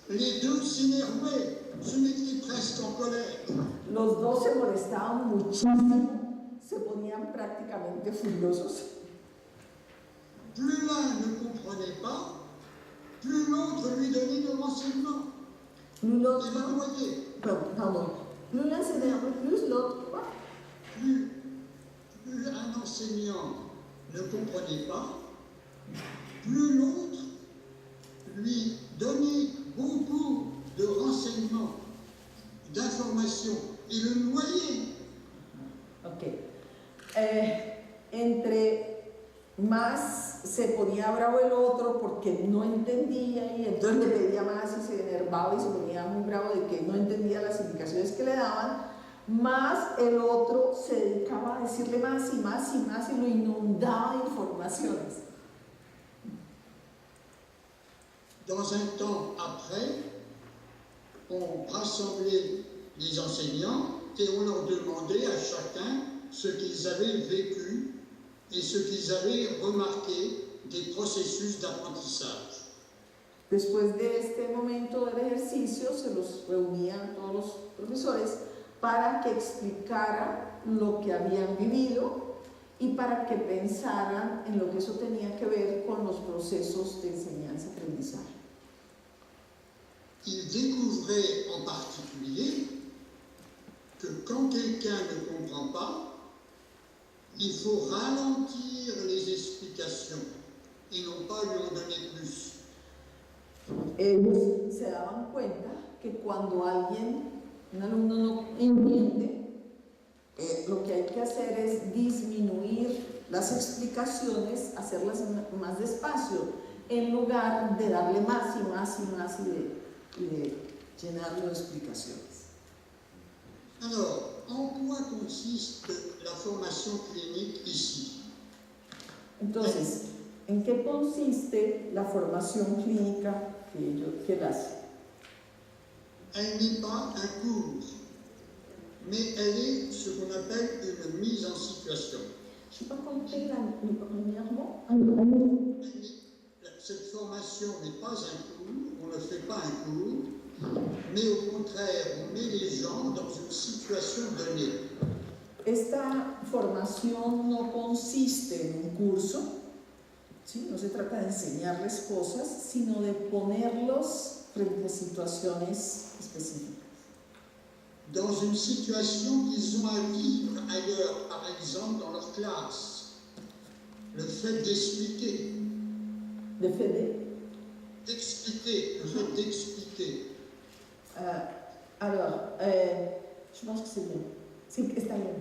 Les deux s'énervaient, se mettaient presque en colère. Los dos se molestaban muchísimo, se ponían prácticamente furiosos. Plus l'un ne comprenait pas, plus l'autre lui donnait de renseignements. L'autre, Et vous voyez, pardon, plus l'un s'énerve, plus l'autre, quoi. plus un enseignant ne comprenait pas, plus l'autre lui donnait beaucoup de renseignements, d'informations, et le noyait. Ok. Entre más se ponía bravo el otro porque no entendía y entonces le pedía más y se enervaba y se ponía muy bravo de que no entendía las indicaciones que le daban, más el otro se dedicaba a decirle más y más y más y lo inundaba de informaciones. Dans un temps après, on rassemblait les enseignants et on leur demandait à chacun ce qu'ils avaient vécu et ce qu'ils avaient remarqué des processus d'apprentissage. Después de este momento del ejercicio se los reunían todos los profesores para que explicara lo que habían vivido y para que pensaran en lo que eso tenía que ver con los procesos de enseñanza-aprendizaje. Ils découvraient en particulier que quand quelqu'un ne comprend pas, il faut ralentir les explications et non pas lui en donner plus. Ellos se daban cuenta que cuando un alumno no entiende, lo que hay que hacer es disminuir las explicaciones, hacerlas más despacio, en lugar de darle más y más y más y de llenarlo de explicaciones. Alors, en quoi consiste la formation clinique ici? Entonces, ¿en qué consiste la formación clínica que él hace? Elle n'est pas un cours, mais elle est ce qu'on appelle une mise en situation. Je n'ai pas compris premièrement. Cette formation n'est pas un cours, on ne fait pas un cours, mais au contraire, on met les gens dans une situation donnée. Esta formación no consiste en un curso, ¿sí? No se trata de enseñarles cosas, sino de ponerlos frente a situaciones específicas. Dans une situation qu'ils ont à vivre ailleurs, par exemple dans leur classe. Le fait d'expliquer. Le fait d'expliquer, le fait d'expliquer. Alors, je pense que c'est bien. Sí, está bien.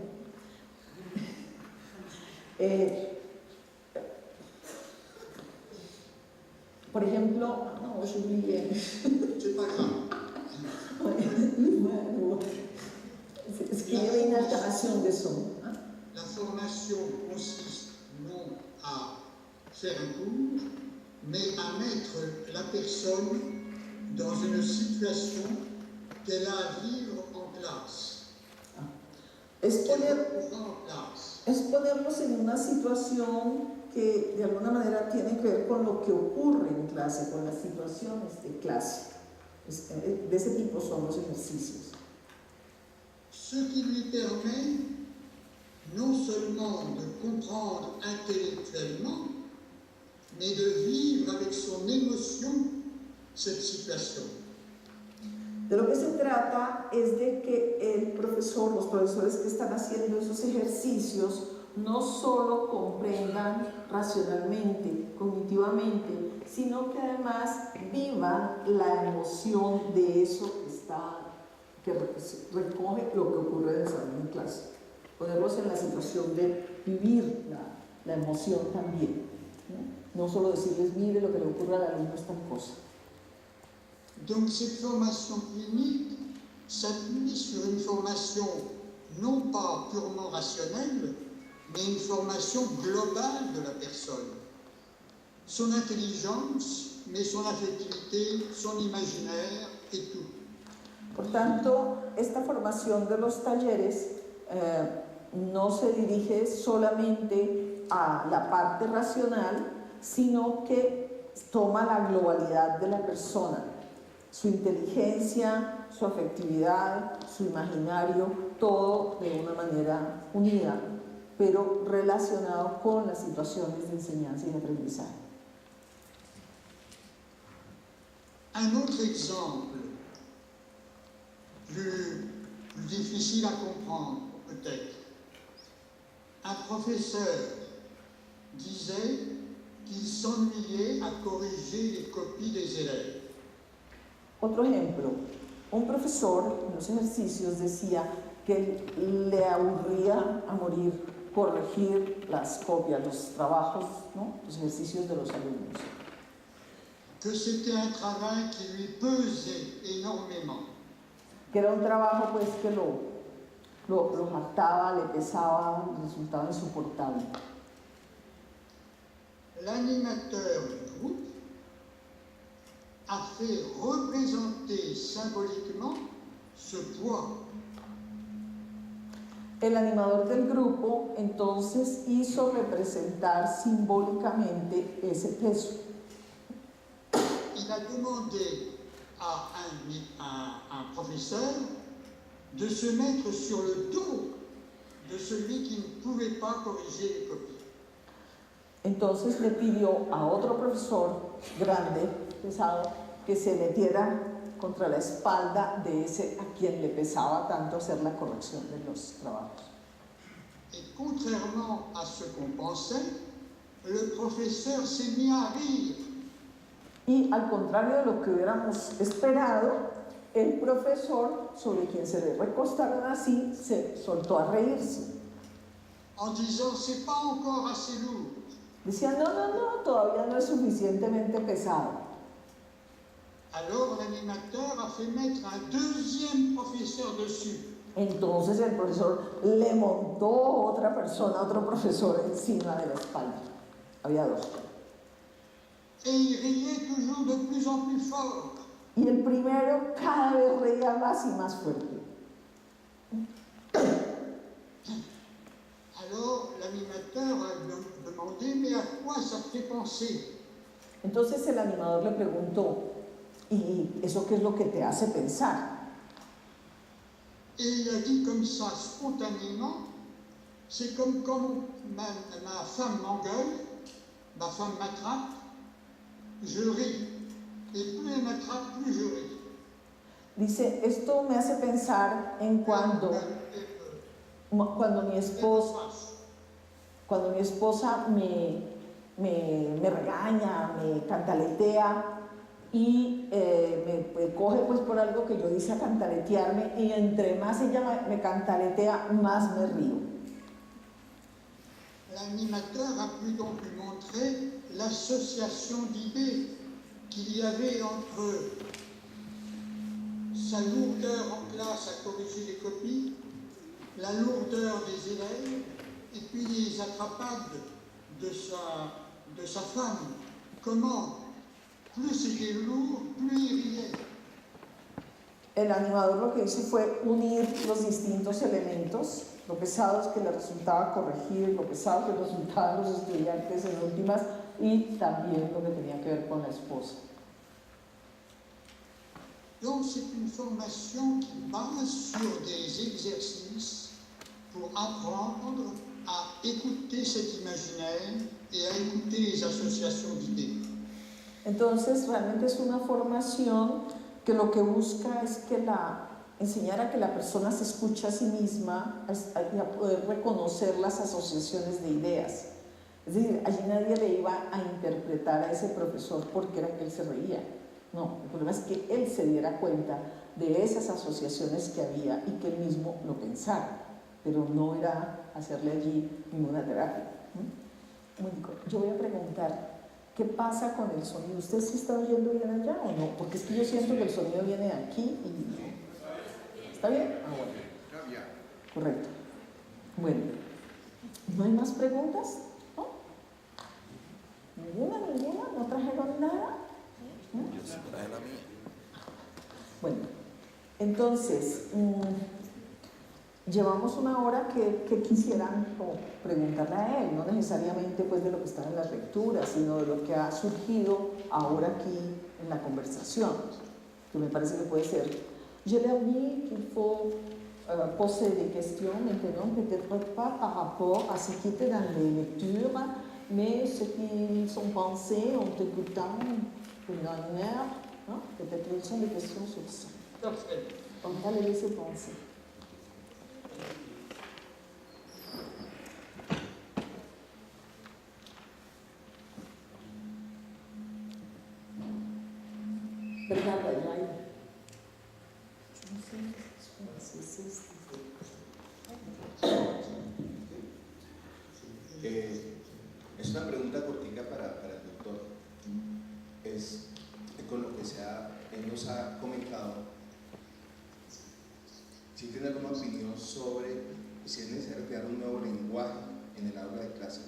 Por ejemplo, no, je oublié. C'est pas grave. Es que hay una alteración de son. La formation consiste non à faire un cours, mais à mettre la personne dans une situation qu'elle a à vivre en classe. Es ponerlos en una situación que de alguna manera tiene que ver con lo que ocurre en clase, con las situaciones de clase. De ese tipo son los ejercicios. Ce qui lui permet non seulement de comprendre intellectuellement, mais de vivre avec son émotion cette situation. De lo que se trata es de que los profesores que están haciendo esos ejercicios no solo comprendan racionalmente, cognitivamente, sino que además vivan la emoción de eso que recoge lo que ocurre en el salón en clase. Ponerlos en la situación de vivir la emoción también, ¿no? No solo decirles, mire lo que le ocurre al alumno es tal cosa. Donc cette formation clinique s'appuie sur une formation non pas purement rationnelle, mais une formation globale de la personne. Son intelligence, mais son affectivité, son imaginaire et tout. Por tanto, esta formación de los talleres no se dirige solamente a la parte racional, sino que toma la globalidad de la persona, su inteligencia, su afectividad, su imaginario, todo de una manera unida, pero relacionado con las situaciones de enseñanza y de aprendizaje. Un autre exemple, plus difficile à comprendre peut-être. Un professeur disait qu'il s'ennuyait à corriger les copies des élèves. Otro ejemplo, un profesor en los ejercicios decía que le aburría a morir corregir las copias, los trabajos, ¿no? Los ejercicios de los alumnos. Que c'était un travail qui lui pesait énormément. Que era un trabajo pues que lo hartaba, le pesaba, resultaba insoportable. L'animateur du groupe a fait représenter symboliquement ce poids. El animador del grupo entonces hizo representar simbólicamente ese peso. Il a demandé à un professeur de se mettre sur le dos de celui qui ne pouvait pas corriger les copies. Entonces le pidió a otro profesor grande, pesado, que se metiera contra la espalda de ese a quien le pesaba tanto hacer la corrección de los trabajos. Et contrairement à ce qu'on pensait, le professeur s'est mis à rire. Y al contrario de lo que hubiéramos esperado, el profesor, sobre quien se le recostaron así, se soltó a reírse. En disant, c'est pas encore assez lourd. Decía, no, todavía no es suficientemente pesado. Alors l'animateur a fait mettre un deuxième professeur dessus. Entonces el profesor le montó otra persona, otro profesor encima de la espalda. Había dos. Et il riait toujours de plus en plus fort. Y el primero cada vez reía más y más fuerte. Alors l'animateur a demandé, mais à quoi ça te fait penser? Entonces el animador le preguntó, ¿y eso qué es lo que te hace pensar? Et il a dit comme ça, spontanément, c'est comme quand ma femme m'engueule, ma femme m'attrape, je ris. Et plus elle m'attrape, plus je ris. Dice, esto me hace pensar en cuando mi esposa me regaña, me cantaletea y me coge pues por algo que yo hice a cantaletearme, y entre más ella me cantaletea, más me río. L'animateur a pu donc lui montrer l'association d'idées qu'il y avait entre sa lourdeur en classe à corriger les copies, la lourdeur des élèves et puis les attrapades de sa femme. Comment plus c'était lourd, plus il riait. El animador lo que hizo fue unir los distintos elementos, lo pesados que le resultaba corregir, lo pesado que resultaban los estudiantes en últimas, y también lo que tenía que ver con la esposa. Donc c'est une formation qui base sur des exercices pour apprendre à écouter cet imaginaire et à écouter les associations d'idées. Entonces realmente es una formación que lo que busca es que enseñar a que la persona se escucha a sí misma y a poder reconocer las asociaciones de ideas. Es decir, allí nadie le iba a interpretar a ese profesor porque era que él se reía. No, el problema es que él se diera cuenta de esas asociaciones que había y que él mismo lo pensara, pero no era hacerle allí ninguna terapia. Yo voy a preguntar, ¿qué pasa con el sonido? ¿Usted sí está oyendo bien allá o no? Porque es que yo siento que el sonido viene de aquí y... ¿Está bien? Ah, bueno. Correcto. Bueno, ¿no hay más preguntas? ¿No? ¿Ninguna? ¿No trajeron nada? Yo sí traje la mía. Bueno, entonces, llevamos una hora que quisieran preguntarle a él, no necesariamente pues de lo que está en las lecturas, sino de lo que ha surgido ahora aquí en la conversación, que me parece que puede ser. Je leur dis qu'il faut poser des questions maintenant, peut-être pas par rapport à ce qui était dans les lectures, mais ce qu'ils ont pensé en t'écoutant pendant une heure, hein? Peut-être qu'ils sont des questions sur ça. Parfait. On va les laisser penser. ¿Verdad, Dayay? Yo no sé si es esto. Es una pregunta cortica para el doctor. Es con lo que él nos ha comentado, si tiene alguna opinión sobre si es necesario crear un nuevo lenguaje en el aula de clase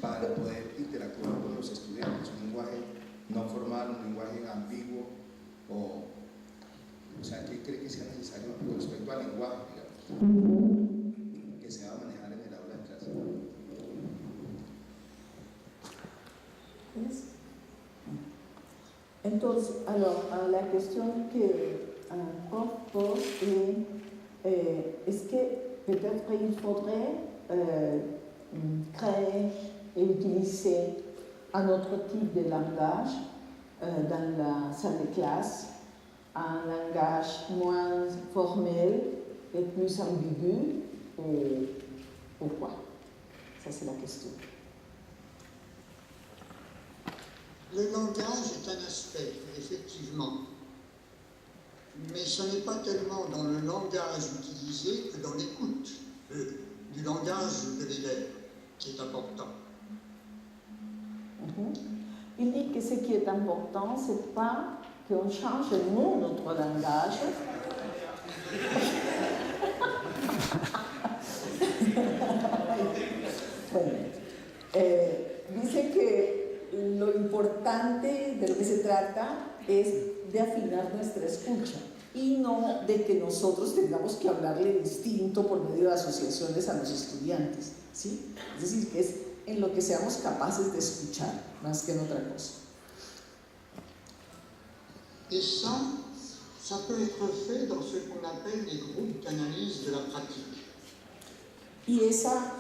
para poder interactuar con los estudiantes, un lenguaje no formal, un lenguaje ambiguo, o sea, ¿qué cree que sea necesario con respecto al lenguaje, digamos, que se va a manejar en el aula de clase? Entonces, alors, la question que un prof pose est que peut-être il faudrait créer et utiliser un autre type de langage dans la salle de classe, un langage moins formel et plus ambigu, et pourquoi? Ça, c'est la question. Le langage est un aspect, effectivement, mais ce n'est pas tellement dans le langage utilisé que dans l'écoute du langage de l'élève qui est important. Il dit que ce qui est important, ce n'est pas qu'on change notre langage. Bueno, dice que lo importante de lo que se trata es de afinar nuestra escucha y no de que nosotros tengamos que hablarle distinto por medio de asociaciones a los estudiantes, ¿sí? Es decir, que es en lo que seamos capaces de escuchar, más que en otra cosa. Et ça peut être fait dans ce qu'on appelle les groupes d'analyse de la pratique. Y esa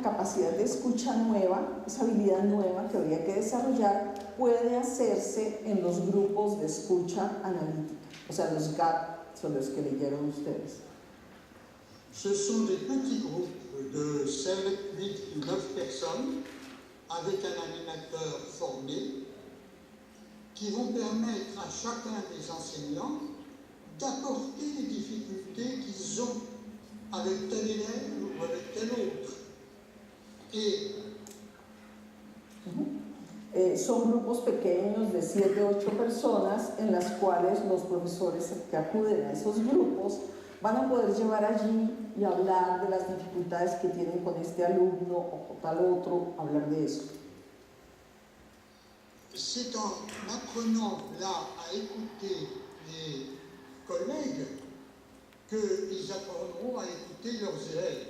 capacidad de escucha nueva, esa habilidad nueva que habría que desarrollar, puede hacerse en los grupos de escucha analítica, o sea, los GAP son los que leyeron ustedes. Ce sont des petits groupes de 7, 8 ou 9 personnes avec un animateur formé qui vont permettre à chacun des enseignants d'apporter les difficultés qu'ils ont avec tel élève ou avec tel autre. Son grupos pequeños de 7 u 8 personas en las cuales los profesores que acuden a esos grupos van a poder llevar allí y hablar de las dificultades que tienen con este alumno o con tal otro, hablar de eso. C'est en apprenant là à écouter les collègues qu'ils apprendront à écouter leurs élèves.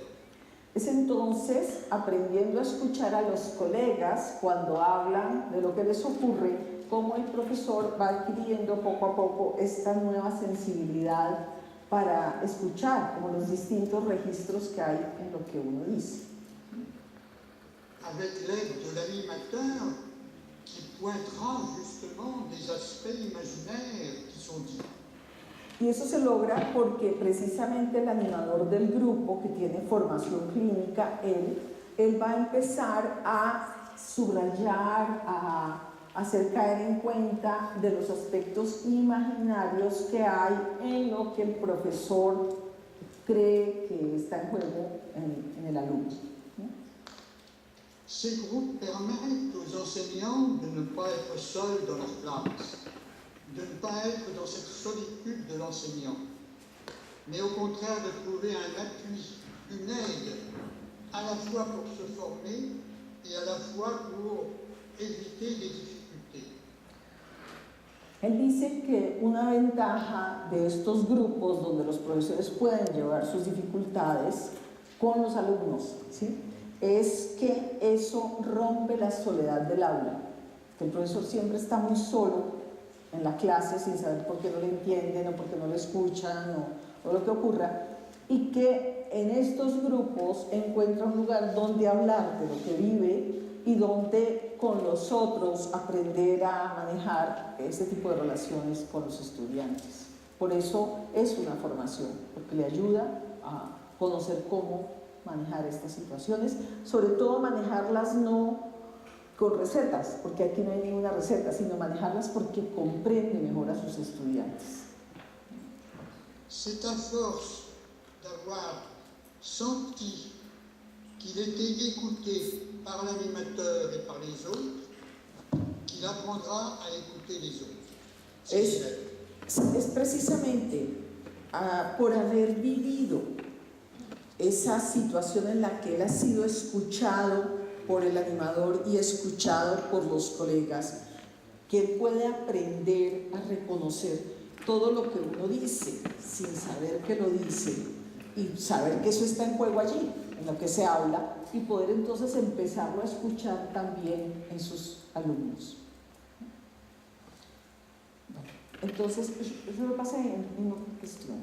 Es entonces aprendiendo a escuchar a los colegas cuando hablan de lo que les ocurre, cómo el profesor va adquiriendo poco a poco esta nueva sensibilidad para escuchar como los distintos registros que hay en lo que uno dice. Avec l'aide de l'animateur qui pointera justement des aspects imaginaires qui sont dits. Y eso se logra porque precisamente el animador del grupo, que tiene formación clínica, él va a empezar a subrayar, a hacer caer en cuenta de los aspectos imaginarios que hay en lo que el profesor cree que está en juego en el alumno. Ces groupes permettent aux enseignants de ne pas être seuls dans leur classe, de ne pas être dans cette solitude de l'enseignant, mais au contraire de trouver un appui, une aide, à la fois pour se former et à la fois pour éviter les difficultés. Él dice que una ventaja de estos grupos donde los profesores pueden llevar sus dificultades con los alumnos, ¿sí?, es que eso rompe la soledad del aula, que el profesor siempre está muy solo en la clase sin saber por qué no le entienden o por qué no le escuchan o lo que ocurra, y que en estos grupos encuentra un lugar donde hablar de lo que vive y donde con los otros aprender a manejar ese tipo de relaciones con los estudiantes. Por eso es una formación, porque le ayuda a conocer cómo manejar estas situaciones, sobre todo manejarlas no con recetas, porque aquí no hay ninguna receta, sino manejarlas porque comprende mejor a sus estudiantes. C'est à force d'avoir senti qu'il était écouté par l'animateur et par les autres qu'il apprendra à écouter les autres. Es precisamente por haber vivido esa situación en la que él ha sido escuchado por el animador y escuchado por los colegas, que él puede aprender a reconocer todo lo que uno dice sin saber que lo dice y saber que eso está en juego allí, en lo que se habla, y poder entonces empezarlo a escuchar también en sus alumnos. Entonces, yo me pasé en otra cuestión.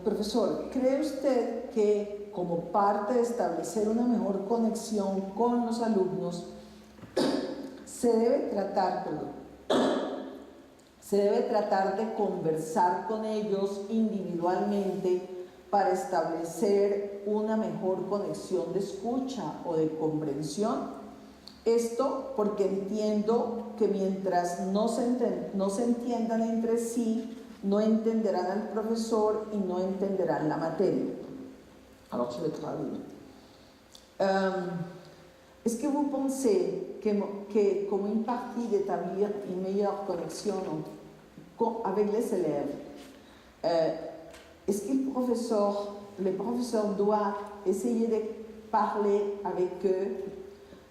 Profesor, ¿cree usted que como parte de establecer una mejor conexión con los alumnos se debe tratar de conversar con ellos individualmente para establecer una mejor conexión de escucha o de comprensión? Esto porque entiendo que mientras no se entiendan entre sí, no entenderán al profesor y no entenderán la materia. Alors je vais traduire. Est-ce que vous pensez que comme une partie d'établir une meilleure connexion avec les élèves, est-ce que le professeur doit essayer de parler avec eux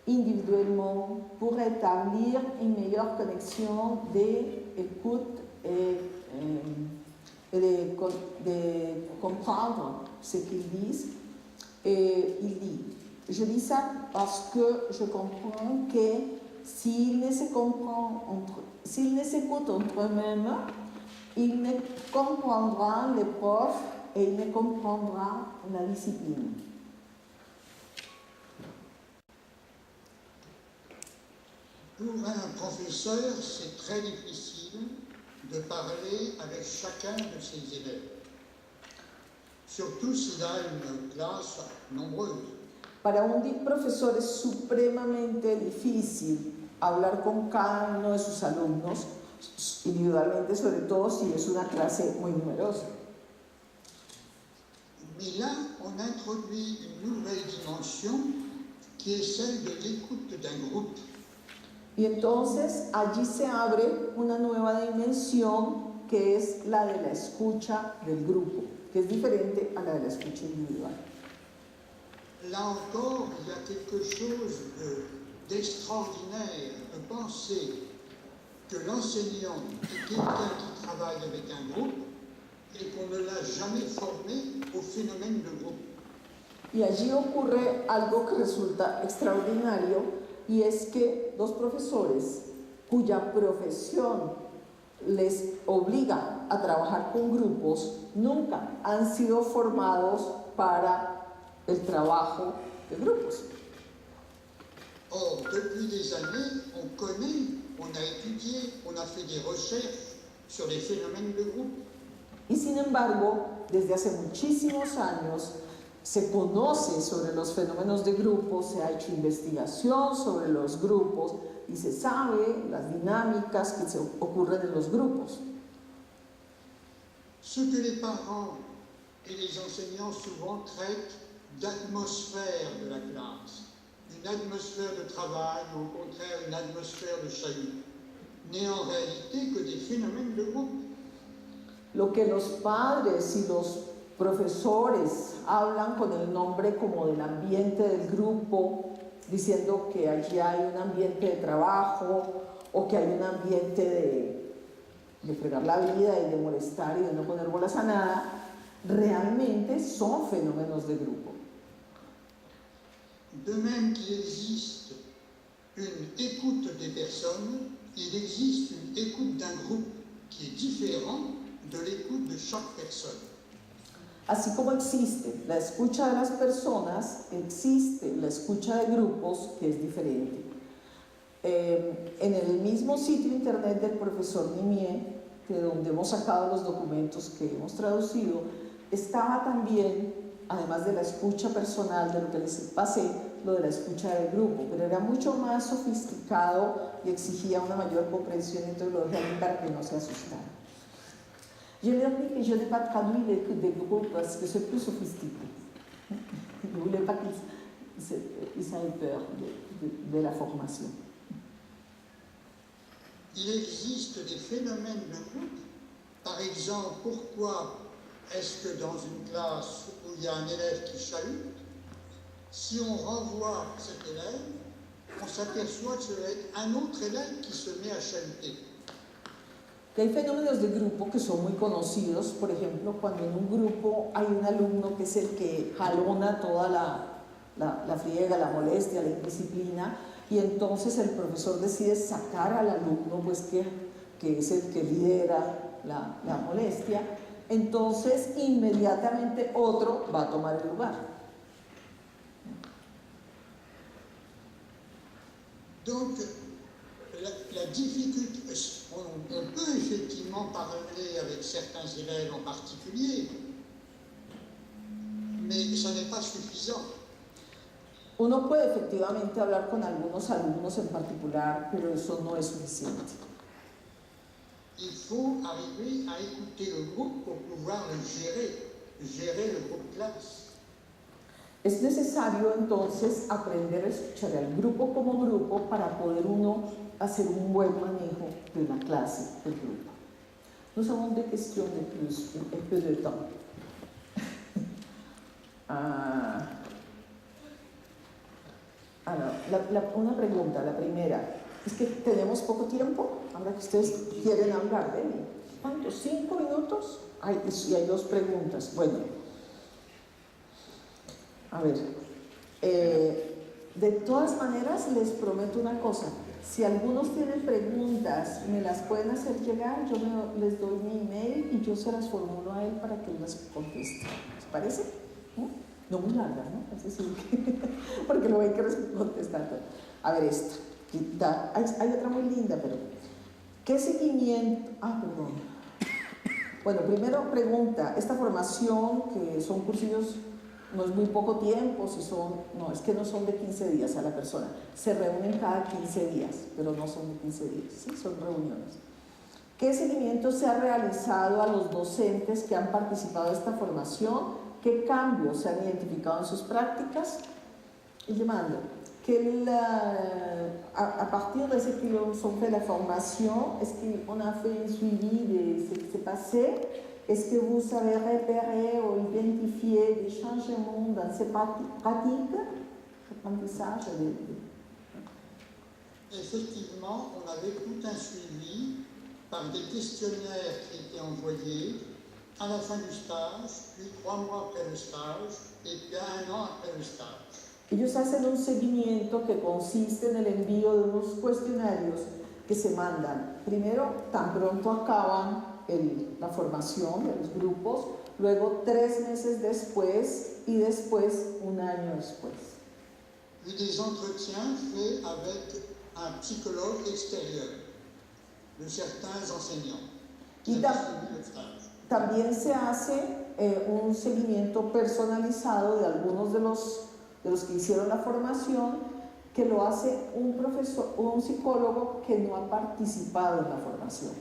individuellement pour établir une meilleure connexion d'écoute et de comprendre ce qu'ils disent? Et il dit, je dis ça parce que je comprends que s'ils ne s'écoutent entre eux-mêmes, ils ne comprendront les profs et ils ne comprendront la discipline. Pour un professeur, c'est très difficile de parler avec chacun de ses élèves, surtout s'il a une classe nombreuse. Para un profesor es supremamente difícil hablar con cada uno de sus alumnos individualmente, sobre todo si es una clase muy numerosa. Mais là, on introduit une nouvelle dimension qui est celle de l'écoute d'un groupe. Y entonces allí se abre una nueva dimensión que es la de la escucha del grupo, que es diferente a la de la escucha individual. Là encore, il y a quelque chose d'extraordinaire de penser que l'enseignant est quelqu'un qui travaille avec un groupe et qu'on ne l'a jamais formé au phénomène de groupe. Y allí ocurre algo que resulta extraordinario, y es que dos profesores cuya profesión les obliga a trabajar con grupos nunca han sido formados para el trabajo de grupos. Or, depuis des années, on connaît, on a étudié, on a fait des recherches sur les phénomènes de groupe. Y sin embargo, desde hace muchísimos años se conoce sobre los fenómenos de grupos, se ha hecho investigación sobre los grupos y se sabe las dinámicas que se ocurren en los grupos. Ce que les parents et les enseignants souvent traitent d'atmosphère de la classe, une atmosphère de travail ou au contraire une atmosphère de chahut, n'est en réalité que des phénomènes de groupe. Lo que los padres y los profesores hablan con el nombre como del ambiente del grupo, diciendo que allí hay un ambiente de trabajo o que hay un ambiente de fregar la vida y de molestar y de no poner bolas a nada, realmente son fenómenos de grupo. De même qu'il existe une écoute des personnes, il existe une écoute d'un groupe qui est différent de l'écoute de chaque personne. Así como existe la escucha de las personas, existe la escucha de grupos que es diferente. En el mismo sitio internet del profesor Nimier, de donde hemos sacado los documentos que hemos traducido, estaba también, además de la escucha personal, de lo que les pasé, lo de la escucha del grupo, pero era mucho más sofisticado y exigía una mayor comprensión, entonces lo dejé ahí para que no se asustara. Je leur dis que je n'ai pas traduit l'écoute des groupes parce que c'est plus sophistiqué. Je ne voulais pas qu'ils aient peur de la formation. Il existe des phénomènes de groupe. Par exemple, pourquoi est-ce que dans une classe où il y a un élève qui chahute, si on renvoie cet élève, on s'aperçoit que c'est un autre élève qui se met à chahuter? Que hay fenómenos de grupo que son muy conocidos, por ejemplo, cuando en un grupo hay un alumno que es el que jalona toda la friega, la molestia, la indisciplina, y entonces el profesor decide sacar al alumno, pues que es el que lidera la molestia, entonces inmediatamente otro va a tomar el lugar. Donc, la difficulté, on peut effectivement parler avec certains élèves en particulier, mais ça n'est pas suffisant. Uno puede efectivamente hablar con algunos alumnos en particular, pero eso no es suficiente. Il faut arriver à écouter le groupe pour pouvoir le gérer le groupe classe. Es necesario entonces aprender a escuchar al grupo como grupo para poder uno hacer un buen manejo de la clase, del grupo. Nous avons des questions de plus, un peu de temps. Una pregunta, la primera. Es que tenemos poco tiempo, ahora que ustedes quieren hablar, ¿ven? ¿Cuántos? 5 minutos? Y hay 2 preguntas. Bueno, a ver, de todas maneras les prometo una cosa. Si algunos tienen preguntas, me las pueden hacer llegar, yo les doy mi email y yo se las formulo a él para que él las conteste. ¿Les parece? No muy larga, ¿no? Es decir, porque lo ven que contestar. A ver, esta. Hay otra muy linda, pero ¿qué seguimiento? Perdón. Bueno, primero pregunta, esta formación, que son cursillos, no es muy poco tiempo, es que no son de 15 días a la persona, se reúnen cada 15 días, pero no son de 15 días, ¿sí? Son reuniones. ¿Qué seguimiento se ha realizado a los docentes que han participado de esta formación? ¿Qué cambios se han identificado en sus prácticas? Y demando, à partir de ce qu'ils ont fait la formation, est-ce qu'on a fait un suivi de ce qui s'est passé? Est-ce que vous avez repéré ou identifié des changements dans ces pratiques d'apprentissage? Effectivement, on avait tout un suivi par des questionnaires qui étaient envoyés à la fin du stage, puis 3 mois après le stage, et puis 1 an après le stage. Ellos hacen un seguimiento que consiste en el envío de unos cuestionarios que se mandan primero tan pronto acaban la formación de los grupos, luego 3 meses después y después 1 año después. eu des entretiens faits avec un psychologue extérieur de certains enseignants qui Y avaient ta- suivi le stage. También se hace un seguimiento personalizado de algunos de los que hicieron la formación, que lo hace un profesor, un psicólogo que no ha participado en la formación.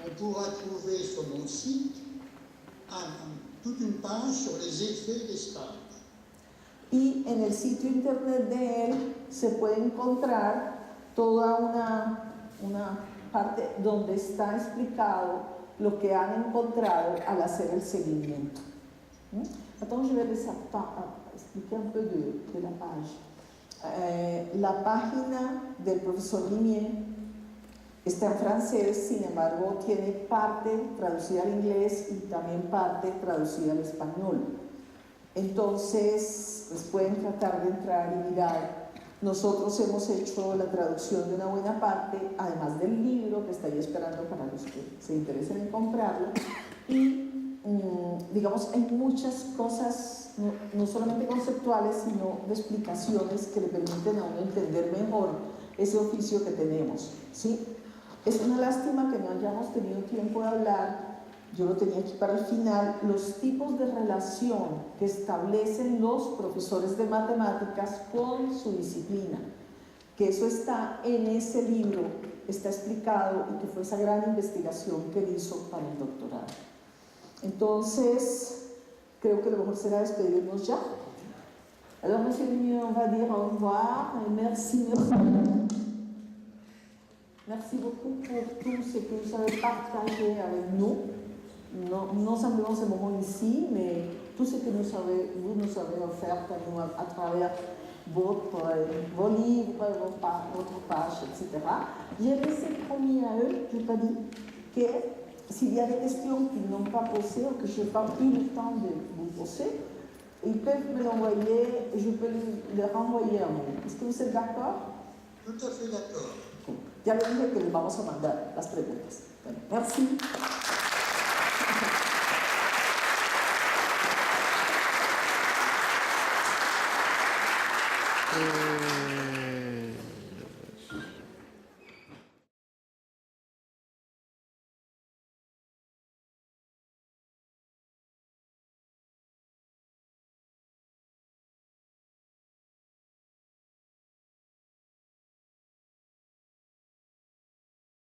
On pourra trouver sur mon site toute une page sur les effets des stages. Y en el sitio internet de él se puede encontrar toda una parte donde está explicado lo que han encontrado al hacer el seguimiento. Attends, je vais expliquer un peu de la page. La página del profesor Limier está en francés, sin embargo tiene parte traducida al inglés y también parte traducida al español. Entonces, pues pueden tratar de entrar y mirar. Nosotros hemos hecho la traducción de una buena parte, además del libro que está ahí esperando para los que se interesen en comprarlo. Y, digamos, hay muchas cosas, no solamente conceptuales, sino de explicaciones que le permiten a uno entender mejor ese oficio que tenemos, ¿sí? Es una lástima que no hayamos tenido tiempo de hablar, yo lo tenía aquí para el final, los tipos de relación que establecen los profesores de matemáticas con su disciplina, que eso está en ese libro, está explicado y que fue esa gran investigación que él hizo para el doctorado. Entonces, creo que lo mejor será despedirnos ya. Alors, Monsieur Limier, on va dire au revoir et merci. Merci beaucoup pour tout ce que vous avez partagé avec nous. Non simplement ce moment ici, mais tout ce que vous nous avez offert à nous à travers vos livres, votre page, etc. J'ai laissé promis à eux, je n'ai pas dit, que s'il y a des questions qu'ils n'ont pas posées ou que je n'ai pas eu le temps de vous poser, ils peuvent me l'envoyer et je peux les renvoyer à vous. Est-ce que vous êtes d'accord? Tout à fait d'accord. Ya les dije que les vamos a mandar las preguntas. Bueno, merci. Et